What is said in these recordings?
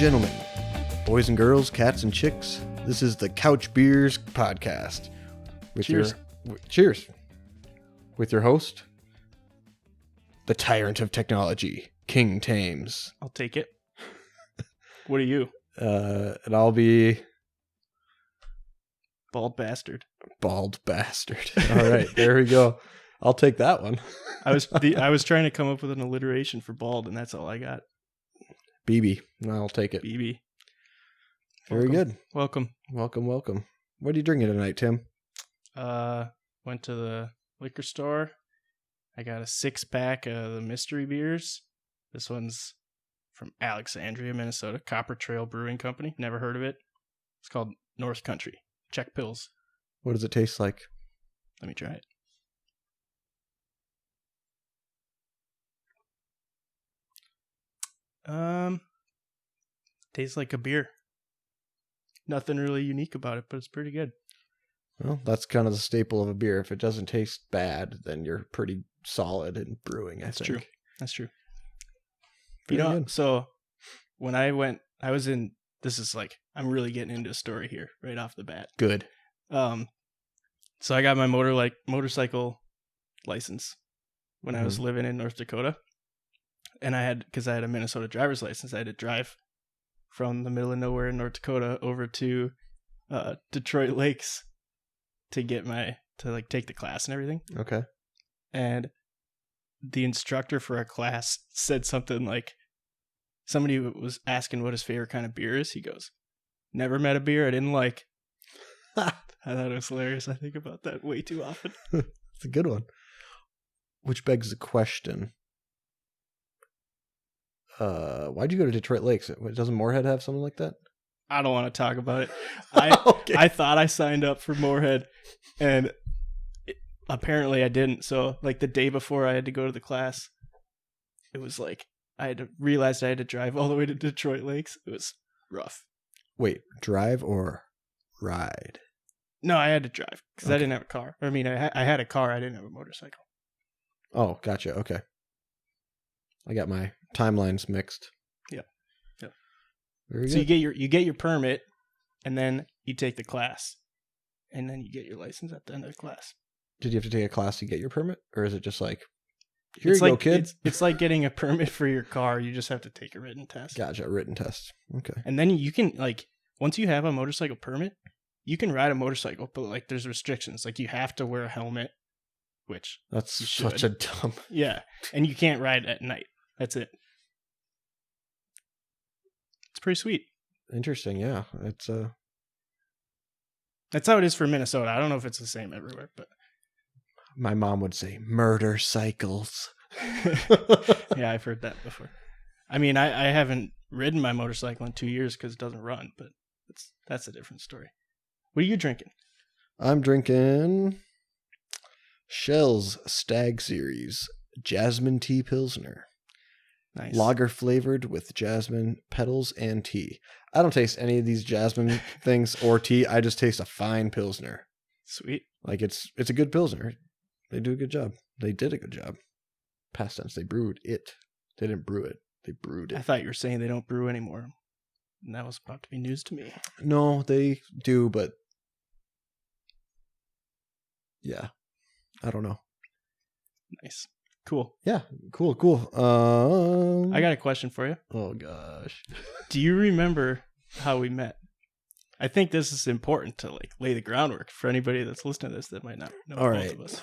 gentlemen, boys and girls, cats and chicks, this is the Couch Beers podcast. Cheers. Cheers. With your host, the tyrant of technology, King Tames. I'll take it. What are you? And I'll be... Bald bastard. Bald bastard. All right, there we go. I'll take that one. I was trying to come up with an alliteration for bald, and that's all I got. BB. I'll take it. BB. Very good. Welcome. What are you drinking tonight, Tim? Went to the liquor store. I got a 6-pack of the mystery beers. This one's from Alexandria, Minnesota. Copper Trail Brewing Company. Never heard of it. It's called North Country. Czech Pills. What does it taste like? Let me try it. Tastes like a beer. Nothing really unique about it, but it's pretty good. Well, that's kind of the staple of a beer. If it doesn't taste bad, then you're pretty solid in brewing, I think. That's true. Pretty good. So when I'm really getting into a story here right off the bat. Good. So I got my motorcycle license when I was living in North Dakota. And because I had a Minnesota driver's license, I had to drive from the middle of nowhere in North Dakota over to Detroit Lakes to take the class and everything. Okay. And the instructor for our class said something like, somebody was asking what his favorite kind of beer is. He goes, "Never met a beer I didn't like." I thought it was hilarious. I think about that way too often. It's a good one. Which begs the question. Why'd you go to Detroit Lakes? Doesn't Moorhead have something like that? I don't want to talk about it. Okay. I thought I signed up for Moorhead, and apparently I didn't. So like the day before I had to go to the class, it was like I realized I had to drive all the way to Detroit Lakes. It was rough. Wait, drive or ride? No, I had to drive because Okay. I didn't have a car. I mean, I had a car. I didn't have a motorcycle. Oh, gotcha. Okay. I got my timelines mixed. Yeah. Very So good. you get your permit, and then you take the class, and then you get your license at the end of the class. Did you have to take a class to get your permit? Or is it just like, here It's you like, go, kid? It's like getting a permit for your car. You just have to take a written test. Gotcha. Written test. Okay. And then you can, once you have a motorcycle permit, you can ride a motorcycle, but there's restrictions. Like you have to wear a helmet, which That's you such should. a dumb... Yeah, and you can't ride at night. That's it. It's pretty sweet. Interesting, yeah. It's That's how it is for Minnesota. I don't know if it's the same everywhere, but my mom would say murder cycles. yeah, I've heard that before. I mean, I haven't ridden my motorcycle in 2 years because it doesn't run, but that's a different story. What are you drinking? I'm drinking Shell's Stag Series Jasmine Tea Pilsner. Nice. Lager flavored with jasmine petals and tea. I don't taste any of these jasmine things or tea. I just taste a fine Pilsner. Sweet. Like it's a good Pilsner. They do a good job. They did a good job. Past tense. They brewed it. They didn't brew it. They brewed it. I thought you were saying they don't brew anymore. And that was about to be news to me. No, they do, but yeah. I don't know. Nice. Cool. Yeah, cool. I got a question for you. Oh gosh. Do you remember how we met? I think this is important to lay the groundwork for anybody that's listening to this that might not know All both right. of us.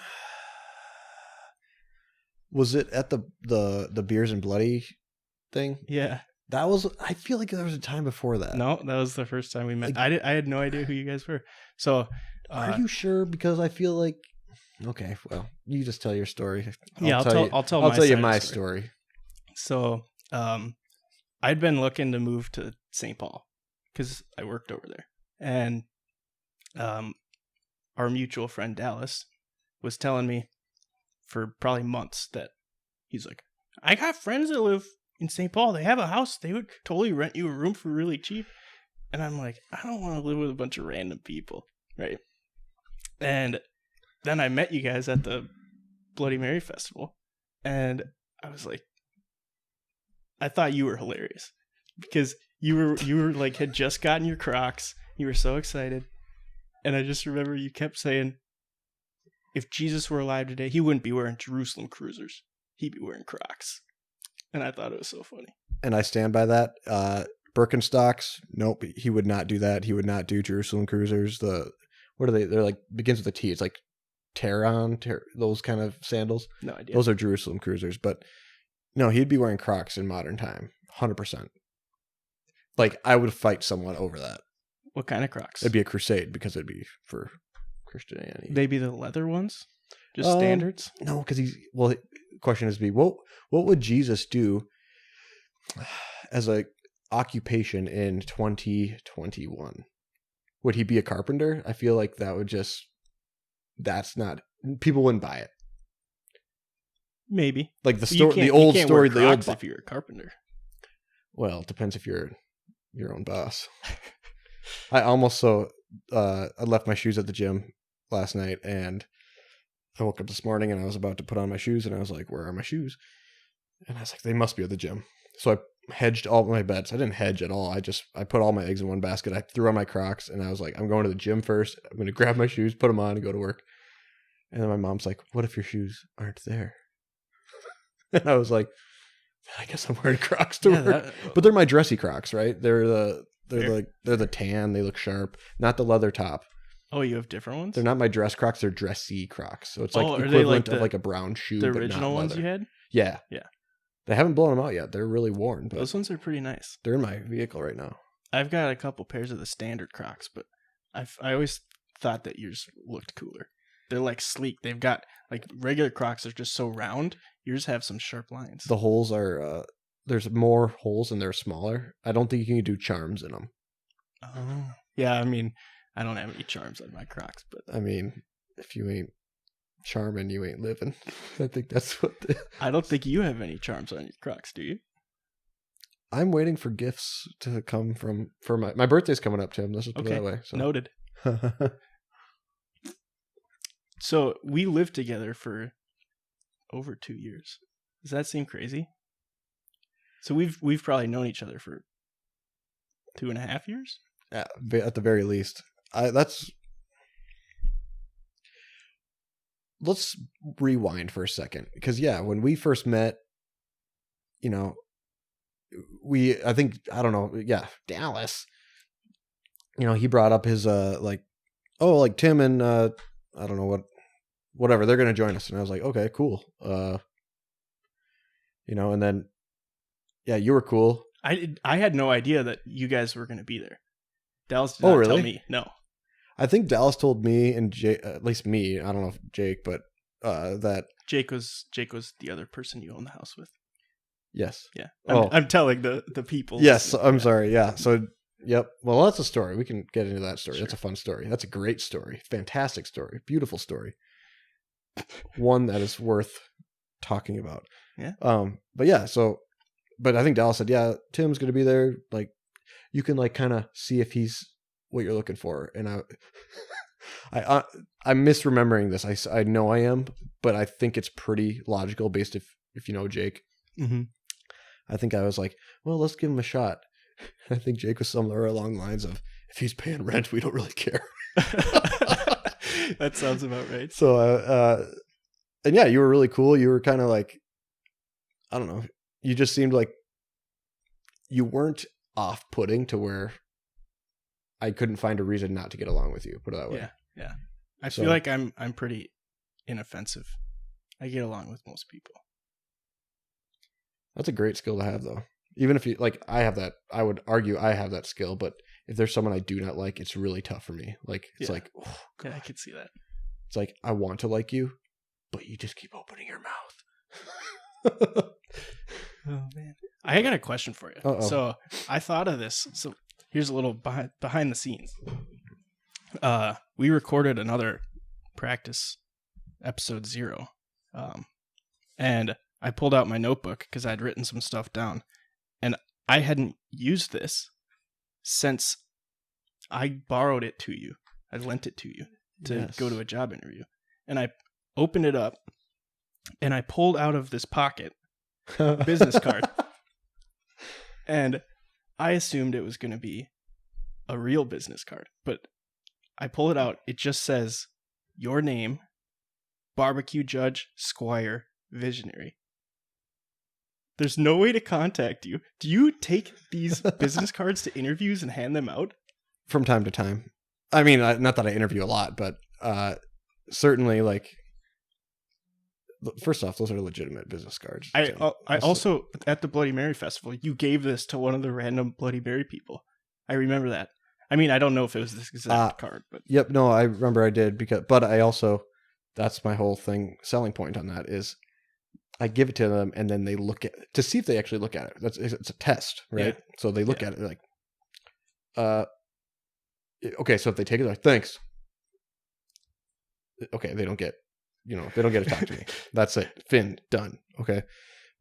Was it at the Beers and Bloody thing? Yeah. That was. I feel like there was a time before that. No, that was the first time we met. I had no idea who you guys were. So, Are you sure? Because I feel like. Okay, well, you just tell your story. I'll tell you side my of the story. So, I'd been looking to move to St. Paul because I worked over there, and our mutual friend Dallas was telling me for probably months that he's like, I got friends that live in St. Paul. They have a house. They would totally rent you a room for really cheap. And I'm like, I don't want to live with a bunch of random people, right? And then I met you guys at the Bloody Mary Festival, and I was like, I thought you were hilarious because You were like had just gotten your Crocs. You were so excited, and I just remember you kept saying, "If Jesus were alive today, he wouldn't be wearing Jerusalem Cruisers. He'd be wearing Crocs." And I thought it was so funny. And I stand by that. Birkenstocks, nope, he would not do that. He would not do Jerusalem Cruisers. What are they? They're like begins with a T. It's like those kind of sandals. No idea. Those are Jerusalem Cruisers, but no, he'd be wearing Crocs in modern time, 100%. Like I would fight someone over that. What kind of Crocs? It'd be a crusade because it'd be for Christianity. They be the leather ones, just standards. No, because the question is what would Jesus do as a occupation in 2021? Would he be a carpenter? I feel like that's not, people wouldn't buy it. Maybe. Like the old story, the old if you're a carpenter. Well, it depends if you're your own boss. I left my shoes at the gym last night, and I woke up this morning and I was about to put on my shoes, and I was like, where are my shoes? And I was like, they must be at the gym. So I hedged all my bets. I didn't hedge at all. I put all my eggs in one basket. I threw on my Crocs, and I was like, I'm going to the gym first. I'm going to grab my shoes, put them on, and go to work. And then my mom's like, what if your shoes aren't there? And I was like, I guess I'm wearing Crocs to work. But they're my dressy Crocs, right? They're the tan. They look sharp. Not the leather top. Oh, you have different ones? They're not my dress Crocs. They're dressy Crocs. So it's like are equivalent they like of like a brown shoe. The but original not ones leather. you had? Yeah. Yeah. They haven't blown them out yet. They're really worn. But those ones are pretty nice. They're in my vehicle right now. I've got a couple pairs of the standard Crocs, but I always thought that yours looked cooler. They're like sleek. They've got like regular Crocs are just so round. Yours have some sharp lines. The holes are there's more holes and they're smaller. I don't think you can do charms in them. Oh. Yeah, I mean, I don't have any charms on my Crocs, but I mean, if you ain't charming, you ain't living. I think that's what I don't think you have any charms on your Crocs, do you? I'm waiting for gifts to come for my birthday's coming up, Tim. Let's just put it that way. So. Noted. So we lived together for over 2 years. Does that seem crazy? So we've probably known each other for 2.5 years. Yeah, at the very least. Let's rewind for a second, because when we first met, Dallas. He brought up his Tim and I don't know whatever, they're gonna join us, and I was like, okay, cool. And then you were cool. I had no idea that you guys were gonna be there. Dallas did not tell me. No. I think Dallas told me and Jake, at least me. I don't know if Jake, but that Jake was the other person you own the house with. Yes. Yeah. I'm telling the people. Yes. I'm sorry. Yeah. So, yep. Well, that's a story. We can get into that story. Sure. That's a fun story. That's a great story. Fantastic story. Beautiful story. One that is worth talking about. Yeah. But I think Dallas said, yeah, Tim's going to be there. Like, you can kind of see if he's what you're looking for. And I'm misremembering this. I know I am, but I think it's pretty logical based if you know Jake. Mm-hmm. I think I was like, well, let's give him a shot. I think Jake was somewhere along the lines of, if he's paying rent, we don't really care. That sounds about right. So, and yeah, you were really cool. You were kind of like, I don't know. You just seemed like you weren't off-putting to where I couldn't find a reason not to get along with you. Put it that way. Yeah. I feel like I'm pretty inoffensive. I get along with most people. That's a great skill to have, though. Even if you I have that. I would argue I have that skill, but if there's someone I do not like, it's really tough for me. It's I could see that. It's like, I want to like you, but you just keep opening your mouth. Oh man, I got a question for you. Uh-oh. So I thought of this. So here's a little behind the scenes. We recorded another practice, episode 0, and I pulled out my notebook because I'd written some stuff down, and I hadn't used this since I borrowed it to you. I lent it to you to go to a job interview, and I opened it up, and I pulled out of this pocket a business card, and I assumed it was going to be a real business card, but I pull it out. It just says your name, barbecue judge, Squire, visionary. There's no way to contact you. Do you take these business cards to interviews and hand them out? From time to time. I mean, not that I interview a lot, but certainly, like, first off, those are legitimate business cards. I also, at the Bloody Mary Festival, you gave this to one of the random Bloody Mary people. I remember that. I mean, I don't know if it was this exact card, but yep, no, I remember I did but I also, that's my whole thing. Selling point on that is, I give it to them, and then they look at to see if they actually look at it. It's a test, right? Yeah. So they look at it like, okay. So if they take it, like, thanks. Okay, they don't get to talk to me. That's it. Finn, done. Okay.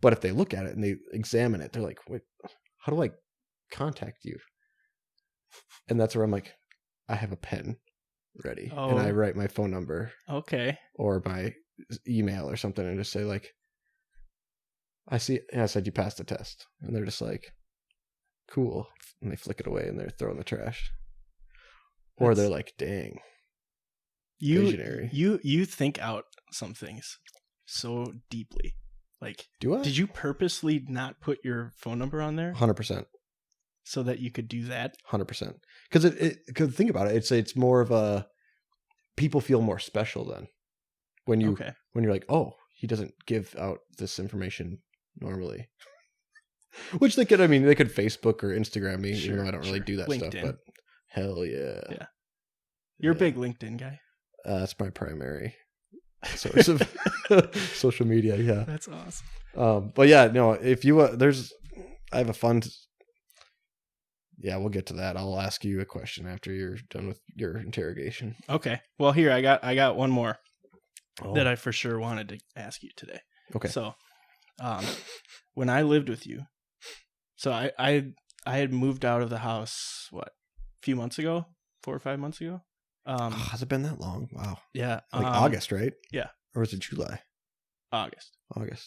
But if they look at it and they examine it, they're like, wait, how do I contact you? And that's where I'm like, I have a pen ready, and I write my phone number, okay, or my email or something, and just say, like, I said you passed the test, and they're just like, cool, and they flick it away and they're throwing the trash, or they're like, dang, visionary. You think out some things so deeply. Like, do I? Did you purposely not put your phone number on there? 100%. So that you could do that? 100%. Because think about it, it's more of a, people feel more special then when you're like, oh, he doesn't give out this information normally. Which they could Facebook or Instagram me, even though I don't really do that LinkedIn stuff, but hell yeah. Yeah. You're a big LinkedIn guy. That's my primary source of social media, yeah. That's awesome. But yeah, no, if you I have a fun we'll get to that. I'll ask you a question after you're done with your interrogation. Okay. Well, here I got one more that I for sure wanted to ask you today. Okay. So, when I lived with you, so I had moved out of the house a few months ago, 4 or 5 months ago. Has it been that long? Wow. Yeah. Like August, right? Yeah. Or was it July? August.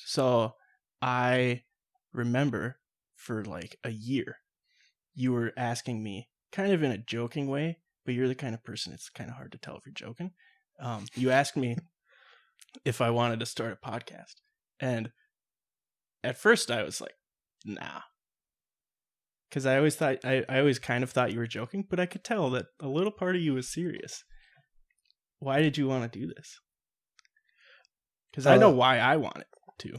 So I remember for like a year, you were asking me kind of in a joking way, but you're the kind of person it's kind of hard to tell if you're joking. You asked me if I wanted to start a podcast. And at first I was like, nah. Because I always kind of thought you were joking, but I could tell that a little part of you was serious. Why did you want to do this? Because I know why I wanted to,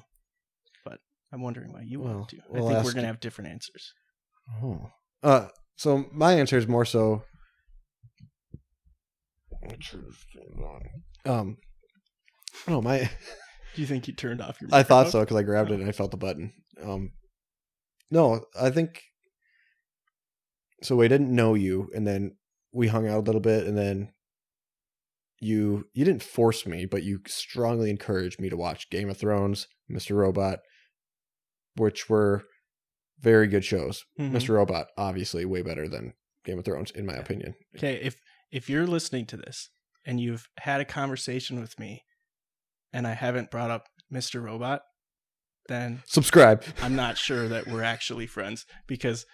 but I'm wondering why you want to. I think we're going to have different answers. Oh. So my answer is more so. My. Do you think you turned off your microphone? I thought so because I grabbed it and I felt the button. No, I think. So I didn't know you, and then we hung out a little bit, and then you didn't force me, but you strongly encouraged me to watch Game of Thrones, Mr. Robot, which were very good shows. Mm-hmm. Mr. Robot, obviously, way better than Game of Thrones, in my opinion. Okay, if you're listening to this and you've had a conversation with me, and I haven't brought up Mr. Robot, then subscribe. I'm not sure that we're actually friends, because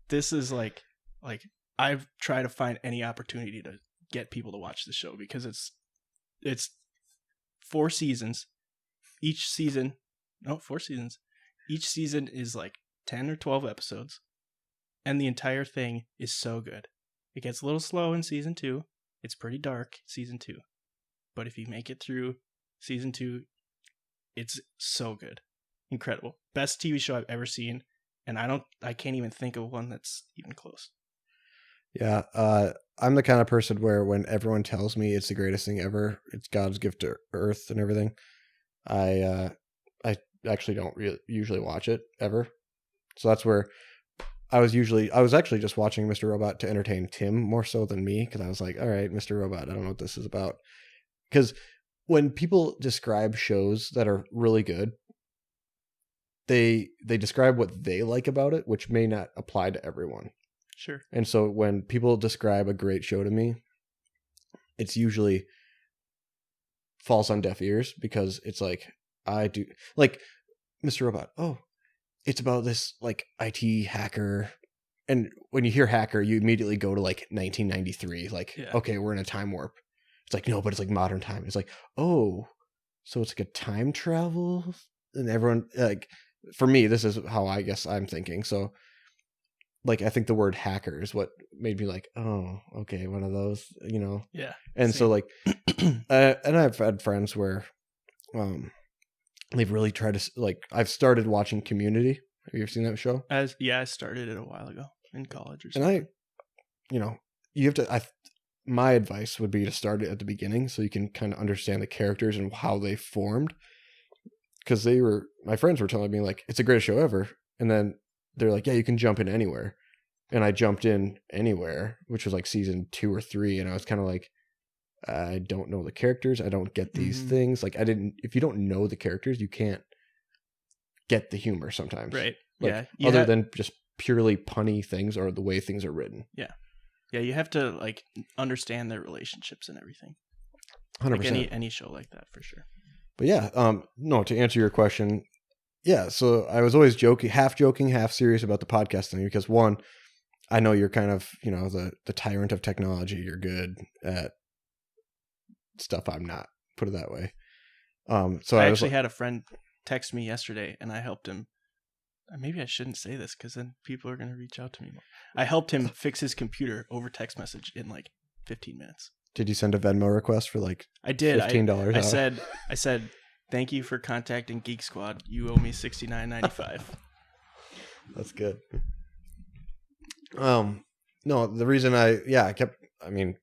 this is like I've tried to find any opportunity to get people to watch the show, because it's 4 seasons. 4 seasons. Each season is like 10 or 12 episodes, and the entire thing is so good. It gets a little slow in season 2. It's pretty dark, season 2. But if you make it through season 2, it's so good. Incredible. Best TV show I've ever seen, and I can't even think of one that's even close. Yeah, I'm the kind of person where when everyone tells me it's the greatest thing ever, it's God's gift to Earth and everything, I actually don't usually watch it ever. So that's where I was actually just watching Mr. Robot to entertain Tim more so than me, because I was like, all right, Mr. Robot, I don't know what this is about. Because when people describe shows that are really good, they describe what they like about it, which may not apply to everyone. Sure. And so when people describe a great show to me, it's usually falls on deaf ears, because it's like, I do like Mr. Robot. Oh, it's about this like IT hacker and when you hear hacker, you immediately go to like 1993. Like, Yeah. okay, we're in a time warp. It's like, no, but it's like modern time. It's like, oh, so it's like a time travel, and everyone like, for me, this is how I guess I'm thinking. So, like, I think the word hacker is what made me like, oh, okay, one of those, Yeah. And so Same. like, and I've had friends where, they've really tried to like. I've started watching Community. Have you ever seen that show? I started it a while ago in college or And something. you have to. My advice would be to start it at the beginning so you can kind of understand the characters and how they formed. Because my friends were telling me like it's the greatest show ever, and then they're like, yeah, you can jump in anywhere, and I jumped in anywhere, which was like season 2 or 3, and I was kind of like, I don't know the characters, I don't get these things. Like if you don't know the characters, you can't get the humor sometimes, Right. Like Yeah. other than just purely punny things or the way things are written. Yeah, you have to like understand their relationships and everything. 100%. Like any show like that for sure. But yeah, no, to answer your question, yeah, so I was always joking, half serious about the podcast thing because one, I know you're kind of, the tyrant of technology. You're good at stuff I'm not, put it that way. So I I actually had a friend text me yesterday and I helped him. Maybe I shouldn't say this because then people are going to reach out to me more. I helped him fix his computer over text message in like 15 minutes. Did you send a Venmo request for like I did. $15? I said, thank you for contacting Geek Squad. You owe me $69.95. That's good. No, the reason I mean,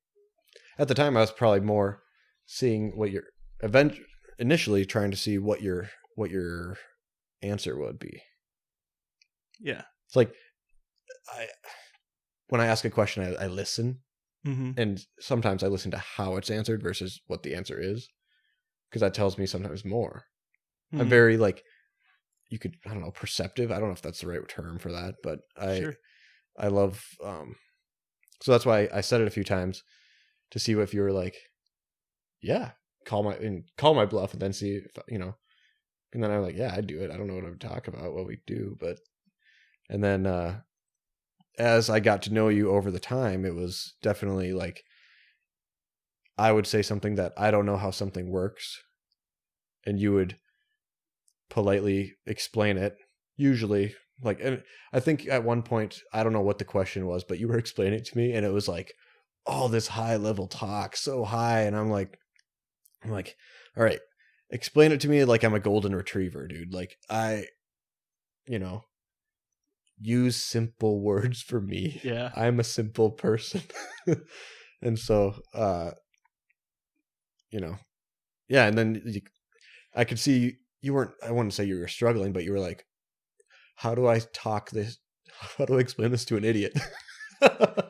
at the time I was probably more seeing what your initially trying to see what your answer would be. Yeah. It's like when I ask a question, I listen. Mm-hmm. And sometimes I listen to how it's answered versus what the answer is, because that tells me sometimes more. Mm-hmm. I'm very like, I don't know, perceptive. I don't know if that's the right term for that, but I love, so that's why I said it a few times to see if you were like, yeah, call my bluff, and then see if, and then I'm like, yeah, I do it. I don't know what I would talk about, what we do, and then, as I got to know you over the time, it was definitely like, I would say something that I don't know how something works, and you would politely explain it. Usually, like, and I think at one point, I don't know what the question was, but you were explaining it to me, and it was like all this high level talk, so high, and I'm like, all right, explain it to me like I'm a golden retriever, dude. Like use simple words for me. Yeah. I'm a simple person. And so, yeah. And then I could see you weren't, I wouldn't say you were struggling, but you were like, how do I explain this to an idiot?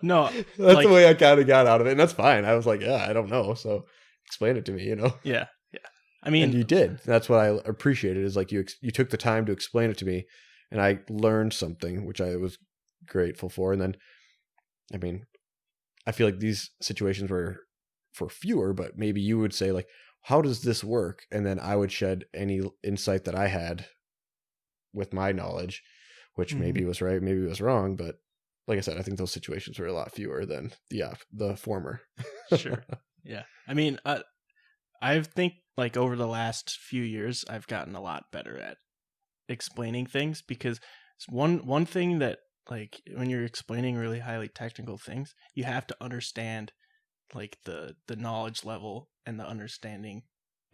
No, that's the way I kind of got out of it. And that's fine. I was like, yeah, I don't know. So explain it to me, Yeah. Yeah. I mean, and you did. That's what I appreciated, is like you took the time to explain it to me, and I learned something, which I was grateful for. And then, I mean, I feel like these situations were for fewer, but maybe you would say like, how does this work? And then I would shed any insight that I had with my knowledge, which maybe was right, maybe was wrong. But like I said, I think those situations were a lot fewer than the former. Sure. Yeah. I mean, I think like over the last few years, I've gotten a lot better at explaining things, because it's one thing that, like, when you're explaining really highly technical things, you have to understand like the knowledge level and the understanding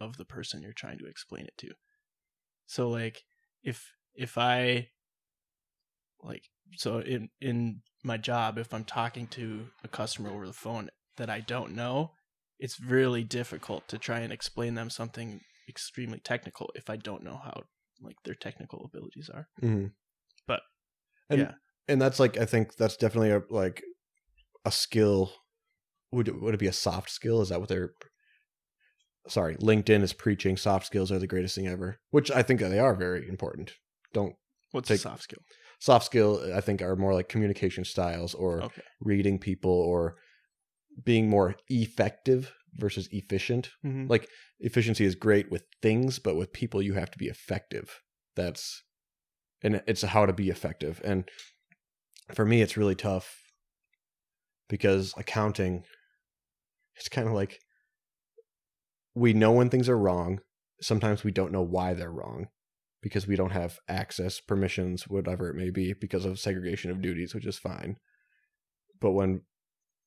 of the person you're trying to explain it to. So like if I like, so in my job, if I'm talking to a customer over the phone that I don't know, it's really difficult to try and explain them something extremely technical if I don't know how like their technical abilities are. Mm-hmm. But and that's like, I think that's definitely a skill. Would it be a soft skill? Is that what sorry, LinkedIn is preaching soft skills are the greatest thing ever, which I think they are very important. What's a soft skill? Soft skill, I think, are more like communication styles, or reading people, or being more effective versus efficient. Mm-hmm. Like, efficiency is great with things, but with people, you have to be effective. And it's how to be effective. And for me, it's really tough because accounting, it's kind of like we know when things are wrong. Sometimes we don't know why they're wrong because we don't have access, permissions, whatever it may be, because of segregation of duties, which is fine. But when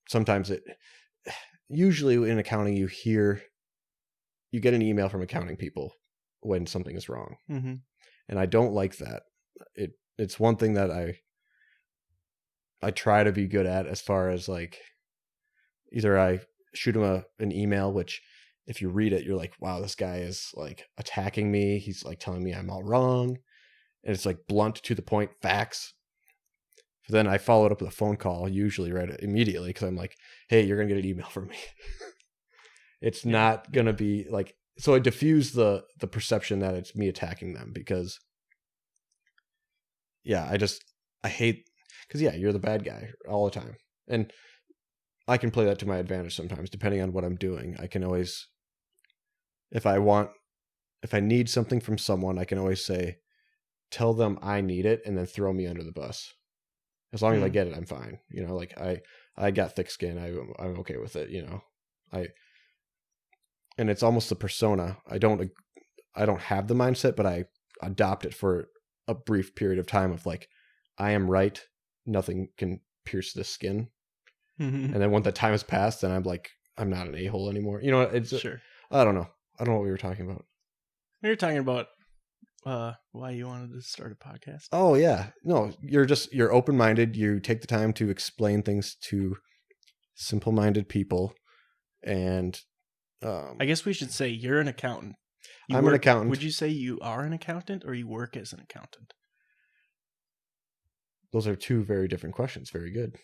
sometimes usually in accounting, you get an email from accounting people when something is wrong. Mm-hmm. And I don't like that. It's one thing that I try to be good at, as far as like, either I shoot him an email, which if you read it, you're like, wow, this guy is like attacking me. He's like telling me I'm all wrong. And it's like blunt, to the point, facts. So then I followed up with a phone call, usually right immediately, because I'm like, hey, you're going to get an email from me. It's not going to be like, so I diffuse the perception that it's me attacking them, because I hate, because you're the bad guy all the time. And I can play that to my advantage sometimes, depending on what I'm doing. I can always, if I need something from someone, I can always say, tell them I need it, and then throw me under the bus. As long as I get it, I'm fine. Like I got thick skin. I'm okay with it. And it's almost the persona. I don't have the mindset, but I adopt it for a brief period of time of like, I am right. Nothing can pierce this skin. Mm-hmm. And then when the time has passed, then I'm like, I'm not an a-hole anymore. It's Sure. I don't know. I don't know what we were talking about. We were talking about why you wanted to start a podcast. Oh yeah. No, you're open-minded. You take the time to explain things to simple-minded people. And I guess we should say you're an accountant. I'm an accountant. Would you say you are an accountant, or you work as an accountant? Those are two very different questions. Very good.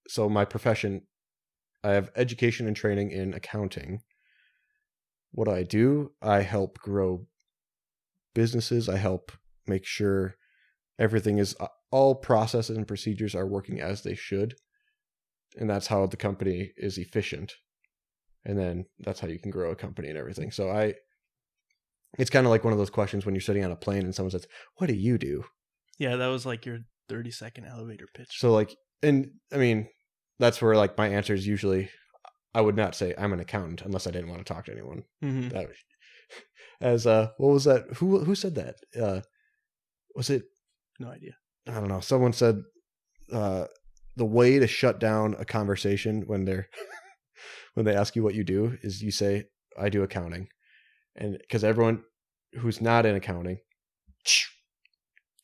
So my profession, I have education and training in accounting. What do? I help grow businesses. I help make sure everything is, all processes and procedures are working as they should. And that's how the company is efficient. And then that's how you can grow a company and everything. So it's kind of like one of those questions when you're sitting on a plane and someone says, what do you do? Yeah, that was like your 30-second elevator pitch. So like, and I mean, that's where like my answer is usually, I would not say I'm an accountant unless I didn't want to talk to anyone. Mm-hmm. That, as what was that? Who said that? Was it? No idea. I don't know. Someone said the way to shut down a conversation when they ask you what you do is you say, I do accounting. And because everyone who's not in accounting,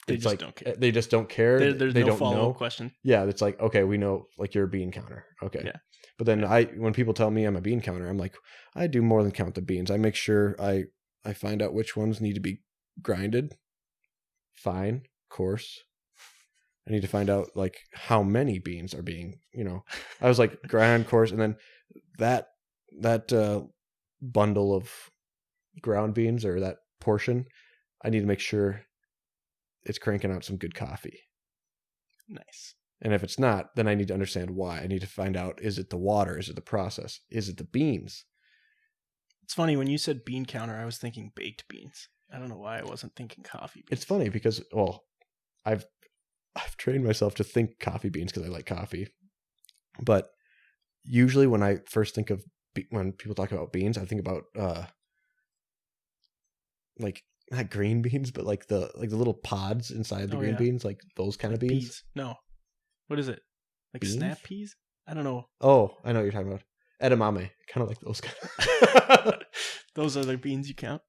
they just don't care. They just don't care. There's they no don't follow-up know. question. Yeah, it's like, okay, we know, like, you're a bean counter. Okay. Yeah. But then when people tell me I'm a bean counter, I'm like, I do more than count the beans. I make sure I find out which ones need to be grinded. Fine, coarse. I need to find out like how many beans are being, I was like, grind, coarse, and then that bundle of ground beans, or that portion, I need to make sure it's cranking out some good coffee. Nice. And if it's not, then I need to understand why. I need to find out, is it the water? Is it the process? Is it the beans? It's funny, when you said bean counter, I was thinking baked beans. I don't know why I wasn't thinking coffee beans. It's funny because, well, I've trained myself to think coffee beans because I like coffee. But usually when I first think of, when people talk about beans, I think about like, not green beans, but like the little pods inside the green beans, like those kind of beans. Peas. No. What is it? Like beans? Snap peas? I don't know. Oh, I know what you're talking about. Edamame. Kind of like those kind. Those are the beans you count?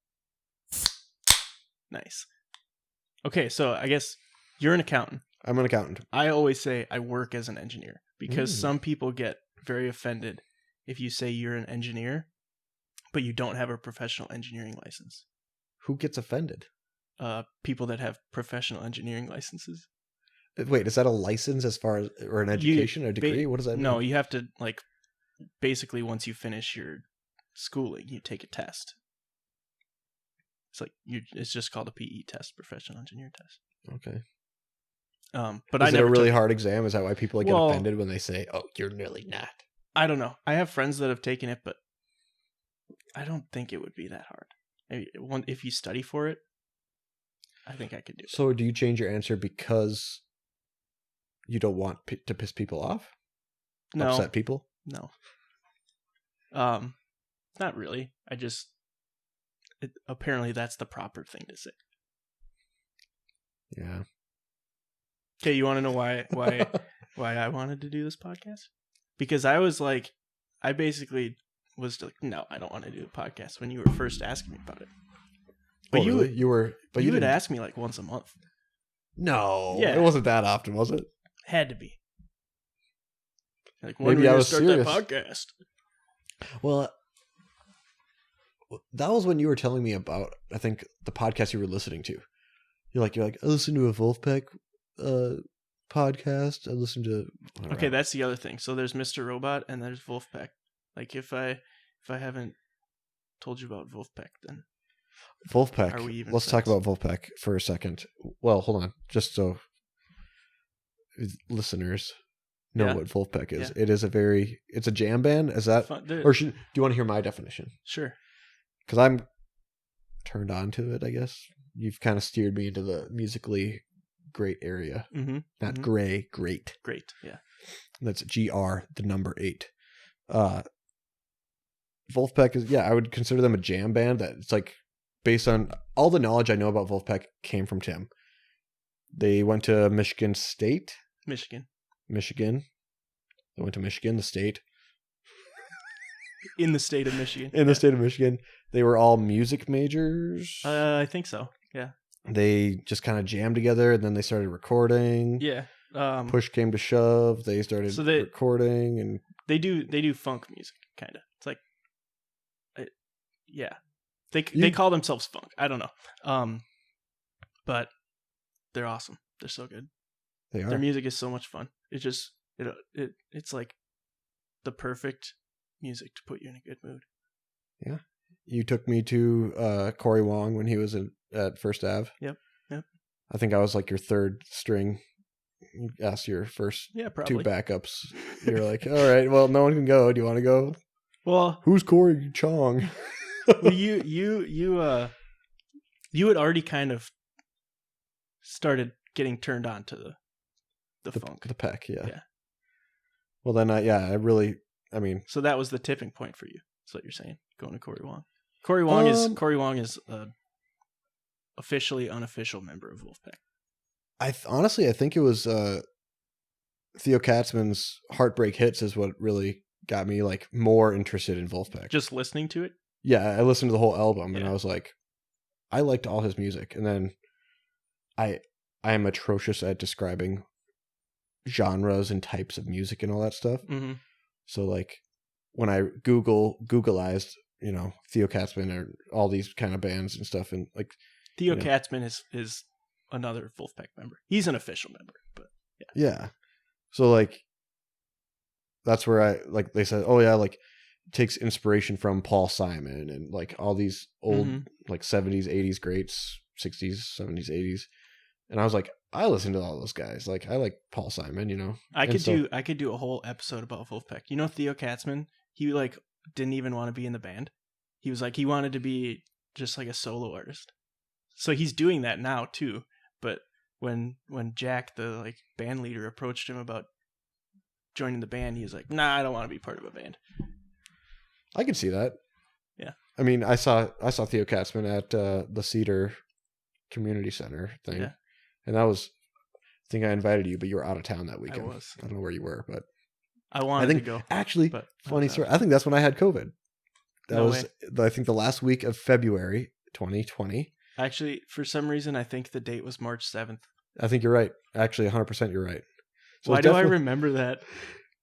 Nice. Okay, so I guess you're an accountant. I'm an accountant. I always say I work as an engineer because some people get very offended if you say you're an engineer, but you don't have a professional engineering license. Who gets offended? People that have professional engineering licenses. Wait, is that a license as far as, or an education, a degree? What does that mean? No, you have to, like, basically once you finish your schooling, you take a test. It's like it's just called a PE test, professional engineer test. Okay. But is it a really hard exam? Is that why people get offended when they say, "Oh, you're really not"? I don't know. I have friends that have taken it, but I don't think it would be that hard. If you study for it, I think I could do it. So, do you change your answer because you don't want to piss people off? No, Upset people? no. Not really. Apparently that's the proper thing to say. Yeah. Okay, you want to know why I wanted to do this podcast? Because I basically was like, no, I don't want to do a podcast when you were first asking me about it. But you would ask me like once a month. No, Yeah. it wasn't that often, was it? Had to be. Like, when Maybe I was start serious. that podcast. Well, that was when you were telling me about, I think, the podcast you were listening to. You're like, I listened to a Wolfpack podcast. I listened to. Okay, that's the other thing. So there's Mr. Robot and there's Wolfpack. Like, if I haven't told you about Wolfpack, then Wolfpack. Are we even Let's friends? talk about Wolfpack for a second. Well, hold on, just so listeners know Yeah. what Wolfpack is. Yeah. It's a jam band. Is that, or do you want to hear my definition? Sure. Because I'm turned on to it, I guess. You've kind of steered me into the musically great area. Mm-hmm. Not gray, great. Great. Yeah. That's GR, the number 8. Wolfpack is, I would consider them a jam band that it's like based on all the knowledge I know about Wolfpack came from Tim. They went to Michigan State. Michigan. They went to Michigan, the state. In the state of Michigan. The state of Michigan. They were all music majors. I think so. Yeah. They just kind of jammed together, and then they started recording. Yeah. Push came to shove. They started recording, and they do funk music, kind of. It's like, yeah. They call themselves funk. I don't know. But they're awesome. They're so good. They are. Their music is so much fun. It's just it's like the perfect music to put you in a good mood. Yeah. You took me to Corey Wong when he was at First Ave. Yep. I think I was like your third string. You asked your first 2 backups. You're like, all right, well, no one can go. Do you want to go? Well, who's Corey Chong? Well, you had already kind of started getting turned on to the funk. The peck, yeah. Well, then, I mean... So that was the tipping point for you. That's what you're saying, going to Corey Wong. Corey Wong is officially unofficial member of Wolfpack. Honestly, I think it was Theo Katzman's Heartbreak Hits is what really got me like more interested in Wolfpack. Just listening to it? Yeah, I listened to the whole album and I was like, I liked all his music. And then I am atrocious at describing genres and types of music and all that stuff. Mm-hmm. So like when I Googleized, Theo Katzman or all these kind of bands and stuff, and like Theo Katzman is another Wolfpack member. He's an official member, but yeah. So like that's where they said, oh yeah, like takes inspiration from Paul Simon and like all these old like 70s, 80s greats, 60s, 70s, 80s. And I was like, I listen to all those guys. Like I like Paul Simon, I could do a whole episode about Wolfpack. Theo Katzman, he like didn't even want to be in the band. He was like, he wanted to be just like a solo artist. So he's doing that now too. But when Jack, the like band leader, approached him about joining the band, he was like, nah, I don't want to be part of a band. I can see that. Yeah. I mean, I saw Theo Katzman at the Cedar Community Center thing. Yeah. And that was, I think I invited you, but you were out of town that weekend. I was. I don't know where you were, but I wanted to go. Actually, funny story. I think that's when I had COVID. That was, I think, the last week of February 2020. Actually, for some reason, I think the date was March 7th. I think you're right. Actually, 100% you're right. So why do I remember that?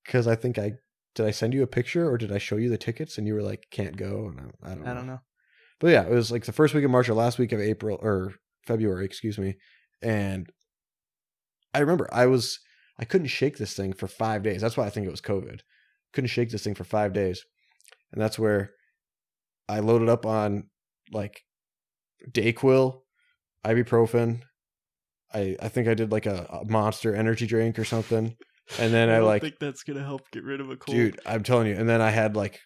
Because I think did I send you a picture or did I show you the tickets and you were like, can't go? And I don't know. But yeah, it was like the first week of March or last week of February, excuse me. And I remember I couldn't shake this thing for 5 days. That's why I think it was COVID. Couldn't shake this thing for 5 days. And that's where I loaded up on like Dayquil, ibuprofen. I think I did like a Monster energy drink or something. And then I think that's going to help get rid of a cold. Dude, I'm telling you. And then I had like,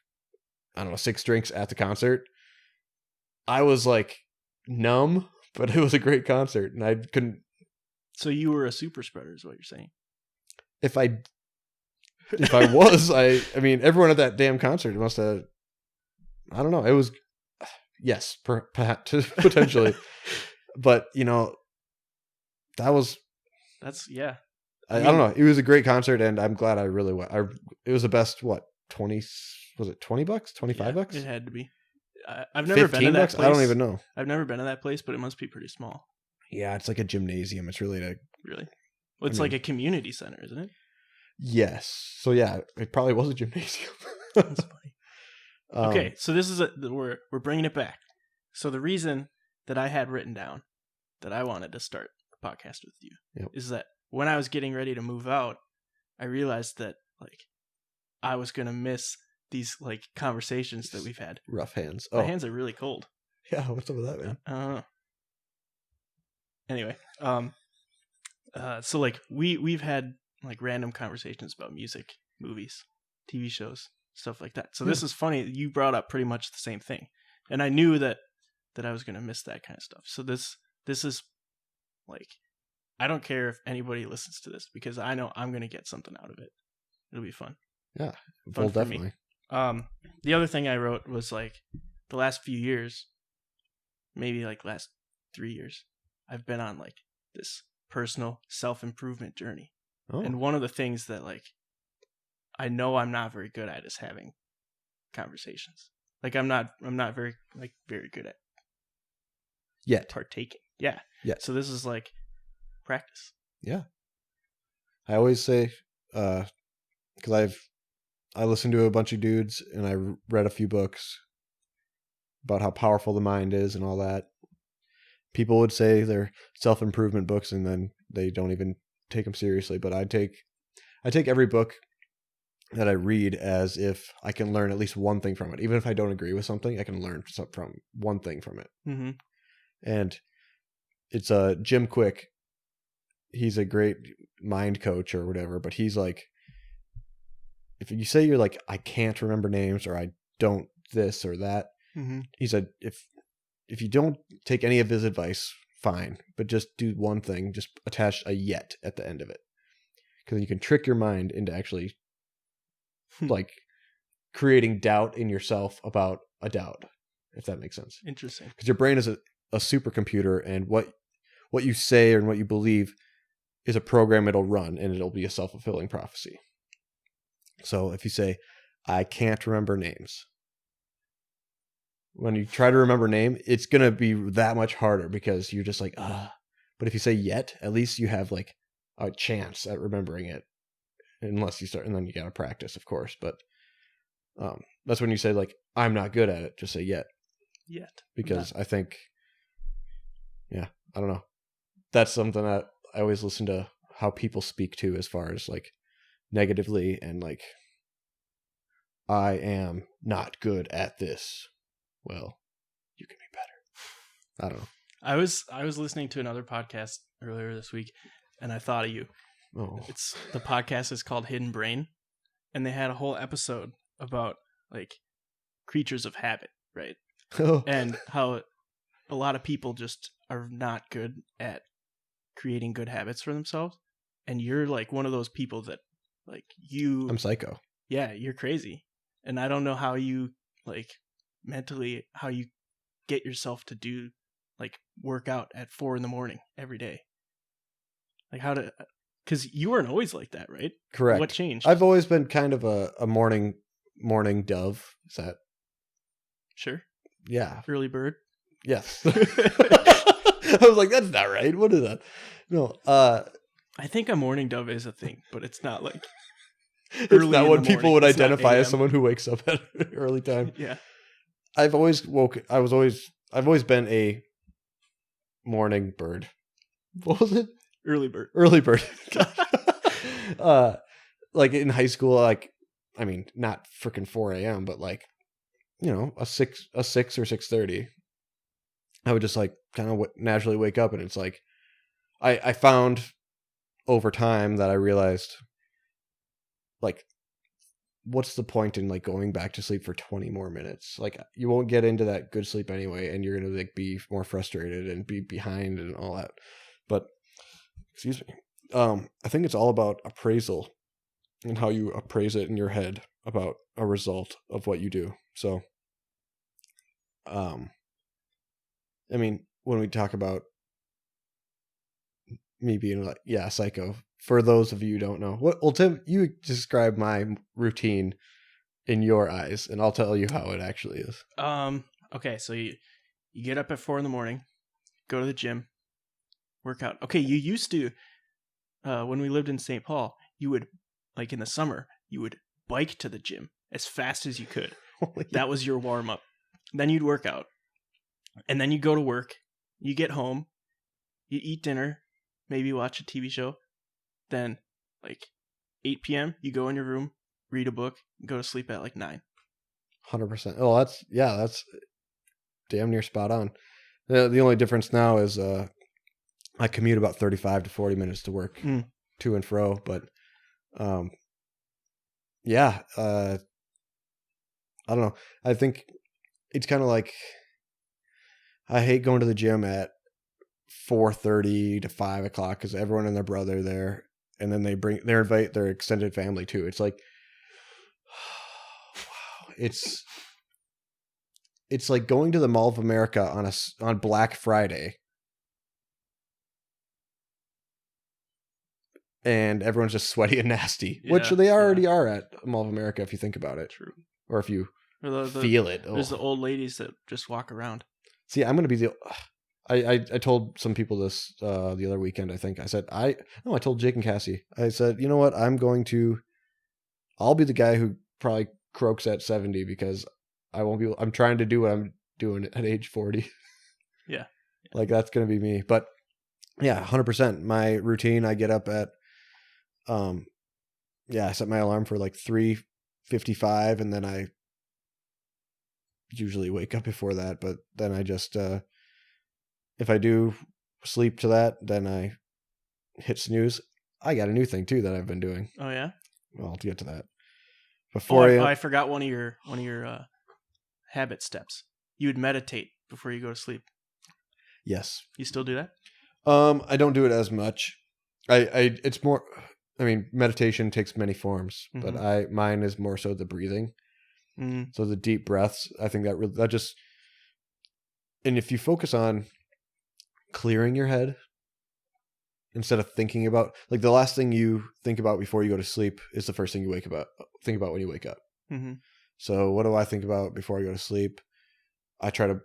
I don't know, 6 drinks at the concert. I was like numb, but it was a great concert and I couldn't. So you were a super spreader is what you're saying. if I was, I mean, everyone at that damn concert must have, I don't know. It was, yes, perhaps potentially, but that was, yeah. I don't know. It was a great concert, and I'm glad I really went. It was the best. What, 20? Was it $20? $25? It had to be. I've never been to that $15? place. I don't even know. I've never been to that place, but it must be pretty small. Yeah, it's like a gymnasium. It's really really. Well, it's like a community center, isn't it? Yes. So yeah, it probably was a gymnasium. That's funny. Okay, so this is we're bringing it back. So the reason that I had written down that I wanted to start a podcast with you is that when I was getting ready to move out, I realized that like I was gonna miss these like conversations that we've had. Rough hands. My hands are really cold. Yeah, what's up with that, man? I don't know. Anyway, so like we've had like random conversations about music, movies, TV shows, stuff like that. So this is funny. You brought up pretty much the same thing, and I knew that I was gonna miss that kind of stuff. So this is like, I don't care if anybody listens to this because I know I'm gonna get something out of it. It'll be fun. Yeah, fun well, definitely. The other thing I wrote was like the last few years, maybe like last 3 years, I've been on like this personal self-improvement journey. Oh. And one of the things that like I know I'm not very good at is having conversations. Like I'm not very good at yet partaking. Yeah. So this is like practice. Yeah. I always say, because I listened to a bunch of dudes and I read a few books about how powerful the mind is and all that. People would say they're self-improvement books and then they don't even take them seriously. But I take every book that I read as if I can learn at least one thing from it. Even if I don't agree with something, I can learn from one thing from it. Mm-hmm. And it's Jim Quick. He's a great mind coach or whatever, but he's like, if you say you're like, I can't remember names or I don't this or that, mm-hmm. He said, if you don't take any of his advice, fine, but just do one thing, just attach a yet at the end of it. Because you can trick your mind into actually like creating doubt in yourself about a doubt, if that makes sense. Interesting. Because your brain is a supercomputer, and what you say and what you believe is a program it'll run, and it'll be a self-fulfilling prophecy. So if you say, I can't remember names, when you try to remember name, it's going to be that much harder because you're just like, But if you say yet, at least you have like a chance at remembering it, unless you start, and then you got to practice, of course. But that's when you say like, I'm not good at it. Just say yet. Because I think, I don't know. That's something that I always listen to how people speak to as far as like negatively and like, I am not good at this. Well, you can be better. I don't know. I was listening to another podcast earlier this week, and I thought of you. Oh. The podcast is called Hidden Brain, and they had a whole episode about like creatures of habit, right? Oh. And how a lot of people just are not good at creating good habits for themselves, and you're like one of those people that like you. I'm psycho. Yeah, you're crazy, and I don't know how you like. Mentally, how you get yourself to do like work out at 4 a.m. every day. Like how to, because you weren't always like that, right? Correct. What changed? I've always been kind of a morning dove. Is that? Sure. Yeah. Early bird. Yes. I was like, that's not right. What is that? No. I think a morning dove is a thing, but it's not like. It's not what people would identify as someone who wakes up at an early time. Yeah. I've always been a morning bird. What was it? Early bird. Early bird. Like in high school, like, I mean, not freaking 4 a.m., but like, a 6 or 6:30. I would just like kind of naturally wake up, and it's like, I found over time that I realized, like, what's the point in like going back to sleep for 20 more minutes? Like you won't get into that good sleep anyway, and you're going to like be more frustrated and be behind and all that. But excuse me. I think it's all about appraisal and how you appraise it in your head about a result of what you do. So, I mean, when we talk about me being like, yeah, psycho, for those of you who don't know, Tim, you describe my routine in your eyes, and I'll tell you how it actually is. Okay, so you get up at 4 a.m, go to the gym, work out. Okay, you used to, when we lived in St. Paul, you would, like in the summer, you would bike to the gym as fast as you could. That was your warm up. Then you'd work out, and then you go to work. You get home, you eat dinner, maybe watch a TV show. Then, like 8 p.m., you go in your room, read a book, and go to sleep at like 9. 100%. Oh, that's damn near spot on. The only difference now is I commute about 35 to 40 minutes to work to and fro, but yeah, I don't know. I think it's kind of like I hate going to the gym at 4:30 to 5 o'clock because everyone and their brother there, and then they invite their extended family too. It's like, wow, it's like going to the Mall of America on Black Friday, and everyone's just sweaty and nasty, which they already are at Mall of America if you think about it. True. Or if you feel it. There's the old ladies that just walk around. See, I'm going to be I told some people this the other weekend, I think. I said, I told Jake and Cassie. I said, you know what? I'll be the guy who probably croaks at 70 because I'm trying to do what I'm doing at age 40. Yeah. Like that's going to be me. But yeah, 100%. My routine, I get up at, I set my alarm for like 3:55 and then I usually wake up before that. But then I just, if I do sleep to that, then I hit snooze. I got a new thing too that I've been doing. Oh yeah? Well, I'll get to that. I forgot one of your habit steps. You would meditate before you go to sleep. Yes. You still do that? I don't do it as much. It's more, I mean, meditation takes many forms, but mine is more so the breathing. Mm-hmm. So the deep breaths, I think that just, and if you focus on clearing your head instead of thinking about, like the last thing you think about before you go to sleep is the first thing you think about when you wake up. Mm-hmm. So what do I think about before I go to sleep? I try to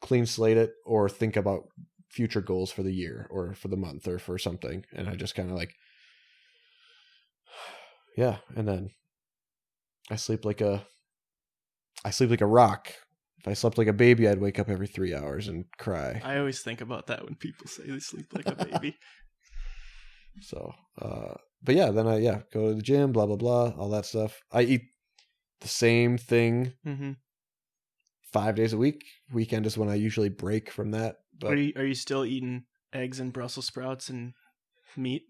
clean slate it or think about future goals for the year or for the month or for something. And I just kind of like, yeah. And then I sleep like a rock. If I slept like a baby, I'd wake up every 3 hours and cry. I always think about that when people say they sleep like a baby. So, but yeah, then I go to the gym, blah, blah, blah, all that stuff. I eat the same thing 5 days a week. Weekend is when I usually break from that. But are you still eating eggs and Brussels sprouts and meat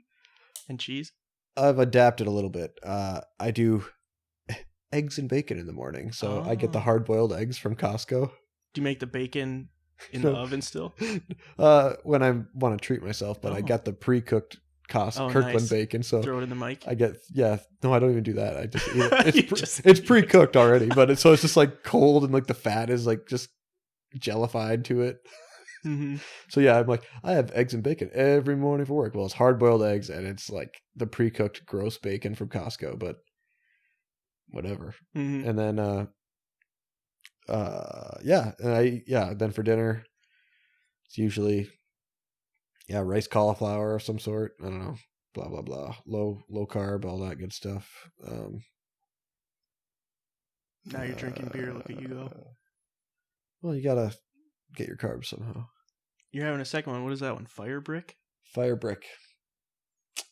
and cheese? I've adapted a little bit. I do eggs and bacon in the morning. So I get the hard-boiled eggs from Costco. Do you make the bacon in the oven still? When I want to treat myself, but I got the pre-cooked Kirkland bacon. So throw it in the mic. I get, no, I don't even do that. I just eat it. It's pre-cooked already, but it's just like cold and like the fat is like just jellified to it. Mm-hmm. So yeah, I'm like, I have eggs and bacon every morning for work. Well, it's hard-boiled eggs and it's like the pre-cooked gross bacon from Costco, but whatever. Mm-hmm. And then then for dinner it's usually rice cauliflower of some sort. I don't know, blah blah blah, low carb, all that good stuff. Now you're drinking beer. Look at you go. Well, you gotta get your carbs somehow. You're having a second one. What is that one? Fire Brick.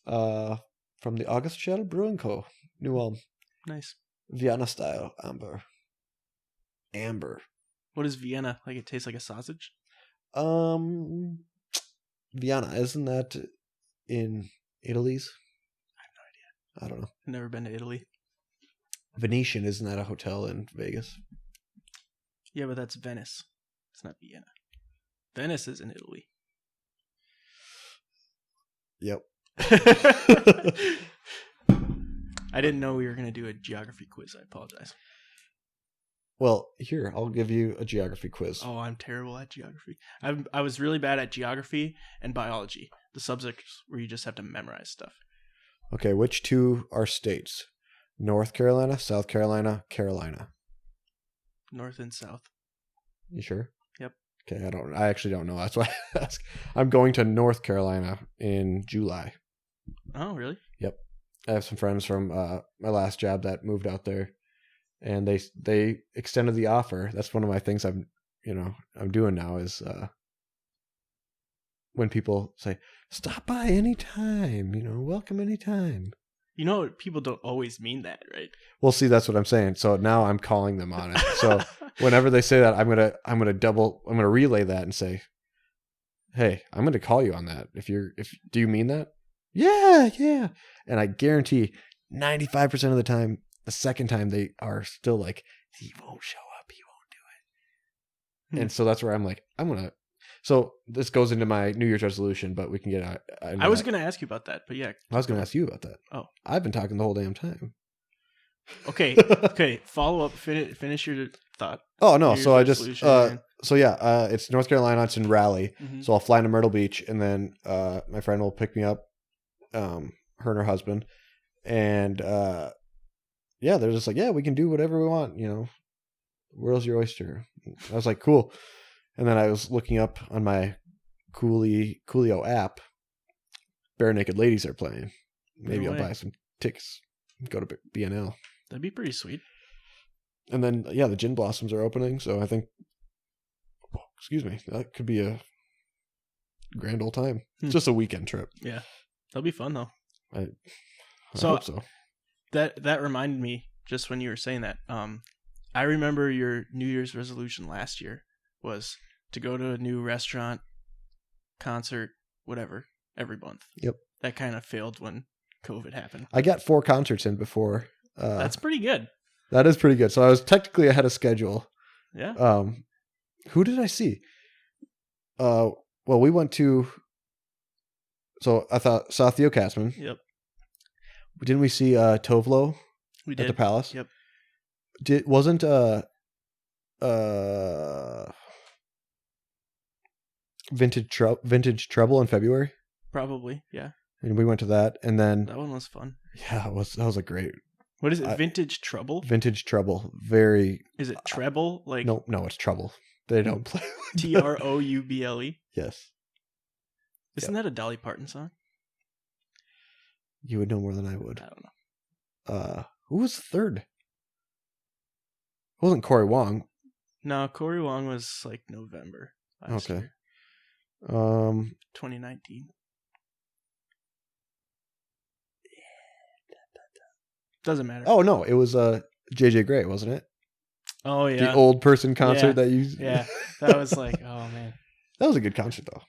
From the August Shell Brewing Co. New Ulm. Nice. Vienna style amber. What is Vienna? Like it tastes like a sausage? Vienna, isn't that in Italy's? I have no idea. I don't know. I've never been to Italy. Venetian, isn't that a hotel in Vegas? Yeah, but that's Venice. It's not Vienna. Venice is in Italy. Yep. I didn't know we were going to do a geography quiz. I apologize. Well, here, I'll give you a geography quiz. Oh, I'm terrible at geography. I was really bad at geography and biology, the subjects where you just have to memorize stuff. Okay, which two are states? North Carolina, South Carolina, Carolina. North and South. You sure? Yep. Okay, I actually don't know. That's why I ask. I'm going to North Carolina in July. Oh, really? Yep. I have some friends from my last job that moved out there, and they extended the offer. That's one of my things I'm doing now is when people say, stop by anytime, welcome anytime. People don't always mean that, right? Well, see, that's what I'm saying. So now I'm calling them on it. So whenever they say that, I'm gonna relay that and say, hey, I'm gonna call you on that. Do you mean that? Yeah. And I guarantee 95% of the time, the second time they are still like, he won't show up. He won't do it. And so that's where I'm like, so this goes into my New Year's resolution, but we can get out. I was going to ask you about that, but yeah. I was going to ask you about that. Oh. I've been talking the whole damn time. Okay. Follow up. Finish your thought. Oh, no. So I just, it's North Carolina. It's in Raleigh. Mm-hmm. So I'll fly into Myrtle Beach, and then my friend will pick me up, her and her husband. And they're just like, yeah, we can do whatever we want. World's your oyster. I was like, cool. And then I was looking up on my Coolio app. Bare Naked Ladies are playing. Maybe I'll buy some tickets. Go to BNL. That'd be pretty sweet. And then, the Gin Blossoms are opening. So I think, that could be a grand old time. It's just a weekend trip. Yeah. That'll be fun, though. I hope so. That reminded me, just when you were saying that, I remember your New Year's resolution last year was to go to a new restaurant, concert, whatever, every month. Yep. That kind of failed when COVID happened. I got 4 concerts in before. That's pretty good. That is pretty good. So I was technically ahead of schedule. Yeah. Who did I see? Well, we went to. So I saw Theo Katzman. Yep. Didn't we see Tovlo? We did. At the Palace. Yep. Wasn't Vintage Trouble in February? Probably, yeah. And we went to that, and then that one was fun. Yeah, that was a great. What is it? Vintage Trouble? Vintage Trouble. Very. Is it treble? Like no, it's Trouble. They don't play. Trouble. Yes. Isn't that a Dolly Parton song? You would know more than I would. I don't know. Who was the third? It wasn't Corey Wong. No, Corey Wong was like November last year. 2019. Doesn't matter. Oh no, it was JJ Grey, wasn't it? Oh yeah. The old person concert that you. Yeah, that was like, oh man. That was a good concert though.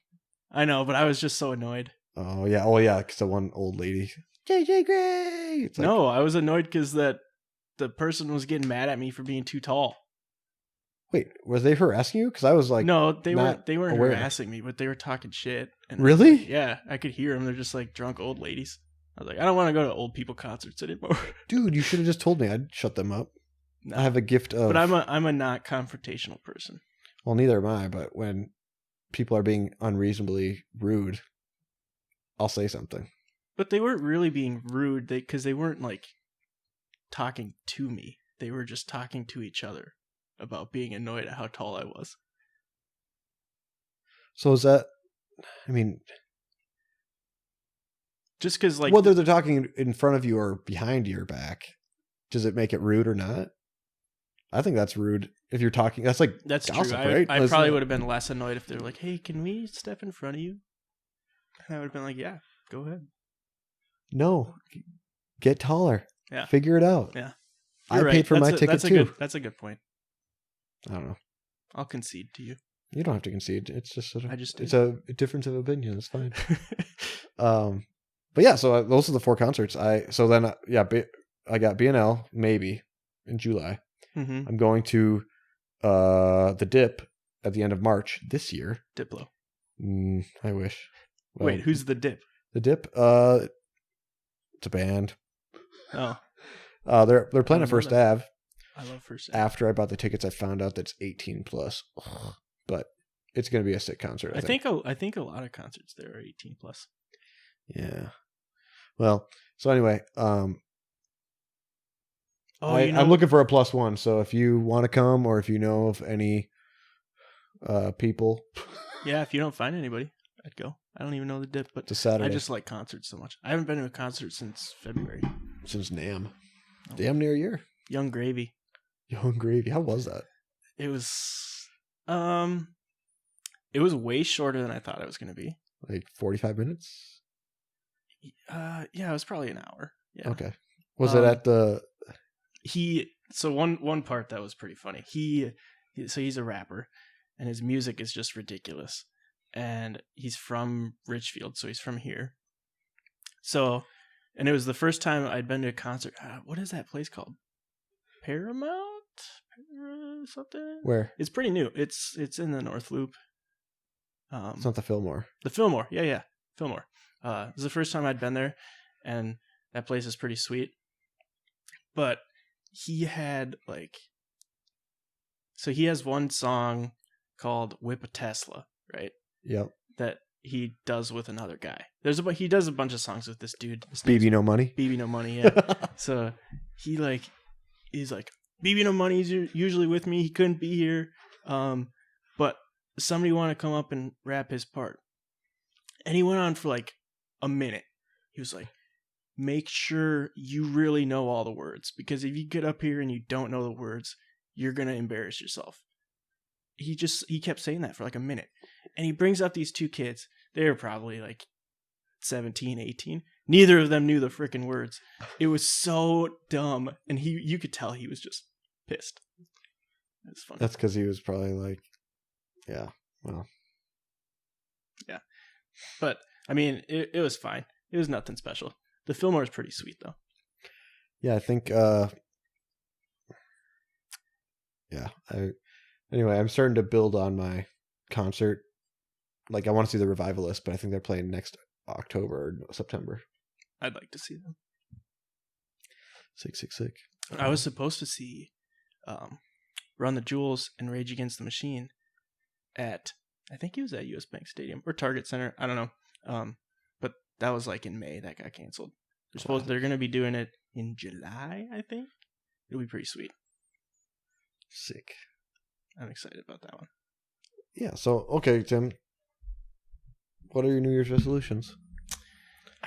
I know, but I was just so annoyed. Oh yeah, because the one old lady, JJ Grey. No, I was annoyed because the person was getting mad at me for being too tall. Wait, was they harassing you? Because I was like, no, they weren't harassing me, but they were talking shit. And really? Yeah, I could hear them. They're just like drunk old ladies. I was like, I don't want to go to old people concerts anymore. Dude, you should have just told me. I'd shut them up. No. I have a gift of. But I'm a not confrontational person. Well, neither am I. But when people are being unreasonably rude, I'll say something. But they weren't really being rude, because they weren't like talking to me. They were just talking to each other about being annoyed at how tall I was. So is that? I mean, just because like whether they're talking in front of you or behind your back, does it make it rude or not? I think that's rude if you're talking. That's gossip, true. right? I probably would have been less annoyed if they were like, "Hey, can we step in front of you?" And I would have been like, "Yeah, go ahead." No, get taller. Yeah, figure it out. Yeah, I paid for my ticket too. That's a good point. I don't know. I'll concede to you. You don't have to concede. It's just it's a difference of opinion. It's fine. But yeah, so those are the 4 concerts. I got BNL maybe in July. Mm-hmm. I'm going to the Dip at the end of March this year. Diplo. I wish. Well, wait, who's the Dip? The Dip, it's a band. Oh, They're playing I at don't know First them. Ave. I love First. After I bought the tickets, I found out that's 18 plus. But it's going to be a sick concert. I think. I think a lot of concerts there are 18 plus. Yeah. Well, so anyway, Oh, I'm looking for a +1. So if you want to come, or if you know of any people, Yeah, if you don't find anybody, I'd go. I don't even know the Dip, but it's a Saturday. I just like concerts so much. I haven't been to a concert since February. Since NAMM. Oh. Damn near a year. Young Gravy. Young Gravy. How was that? It was way shorter than I thought it was going to be. Like 45 minutes? Yeah, it was probably an hour. Yeah. Okay. Was it at the... So one part that was pretty funny. He's a rapper, and his music is just ridiculous. And he's from Richfield, so he's from here. So, and it was the first time I'd been to a concert. What is that place called? Paramount? Something? Where? It's pretty new. It's in the North Loop. It's not the Fillmore. The Fillmore. Yeah. Fillmore. It was the first time I'd been there, and that place is pretty sweet. But he had so he has one song called Whip a Tesla, right? Yep. That he does with another guy. He does a bunch of songs with this dude. BB No Money? BB No Money, yeah. So he's like, BB No Money's usually with me. He couldn't be here. But somebody want to come up and rap his part. And he went on for like a minute. He was like, make sure you really know all the words, because if you get up here and you don't know the words, you're going to embarrass yourself. He kept saying that for like a minute. And he brings up these two kids. They were probably like 17, 18. Neither of them knew the freaking words. It was so dumb. And you could tell he was just pissed. It's funny. That's because he was probably like, yeah, well. Yeah. But, I mean, it was fine. It was nothing special. The Fillmore is pretty sweet, though. Yeah, I think, anyway, I'm starting to build on my concert. Like, I want to see the Revivalist, but I think they're playing next October or September. I'd like to see them. Sick. I was supposed to see Run the Jewels and Rage Against the Machine at, I think it was at US Bank Stadium or Target Center. I don't know. But that was like in May. That got canceled. They're going to be doing it in July, I think. It'll be pretty sweet. Sick. I'm excited about that one. Yeah, so, okay, Tim. What are your New Year's resolutions?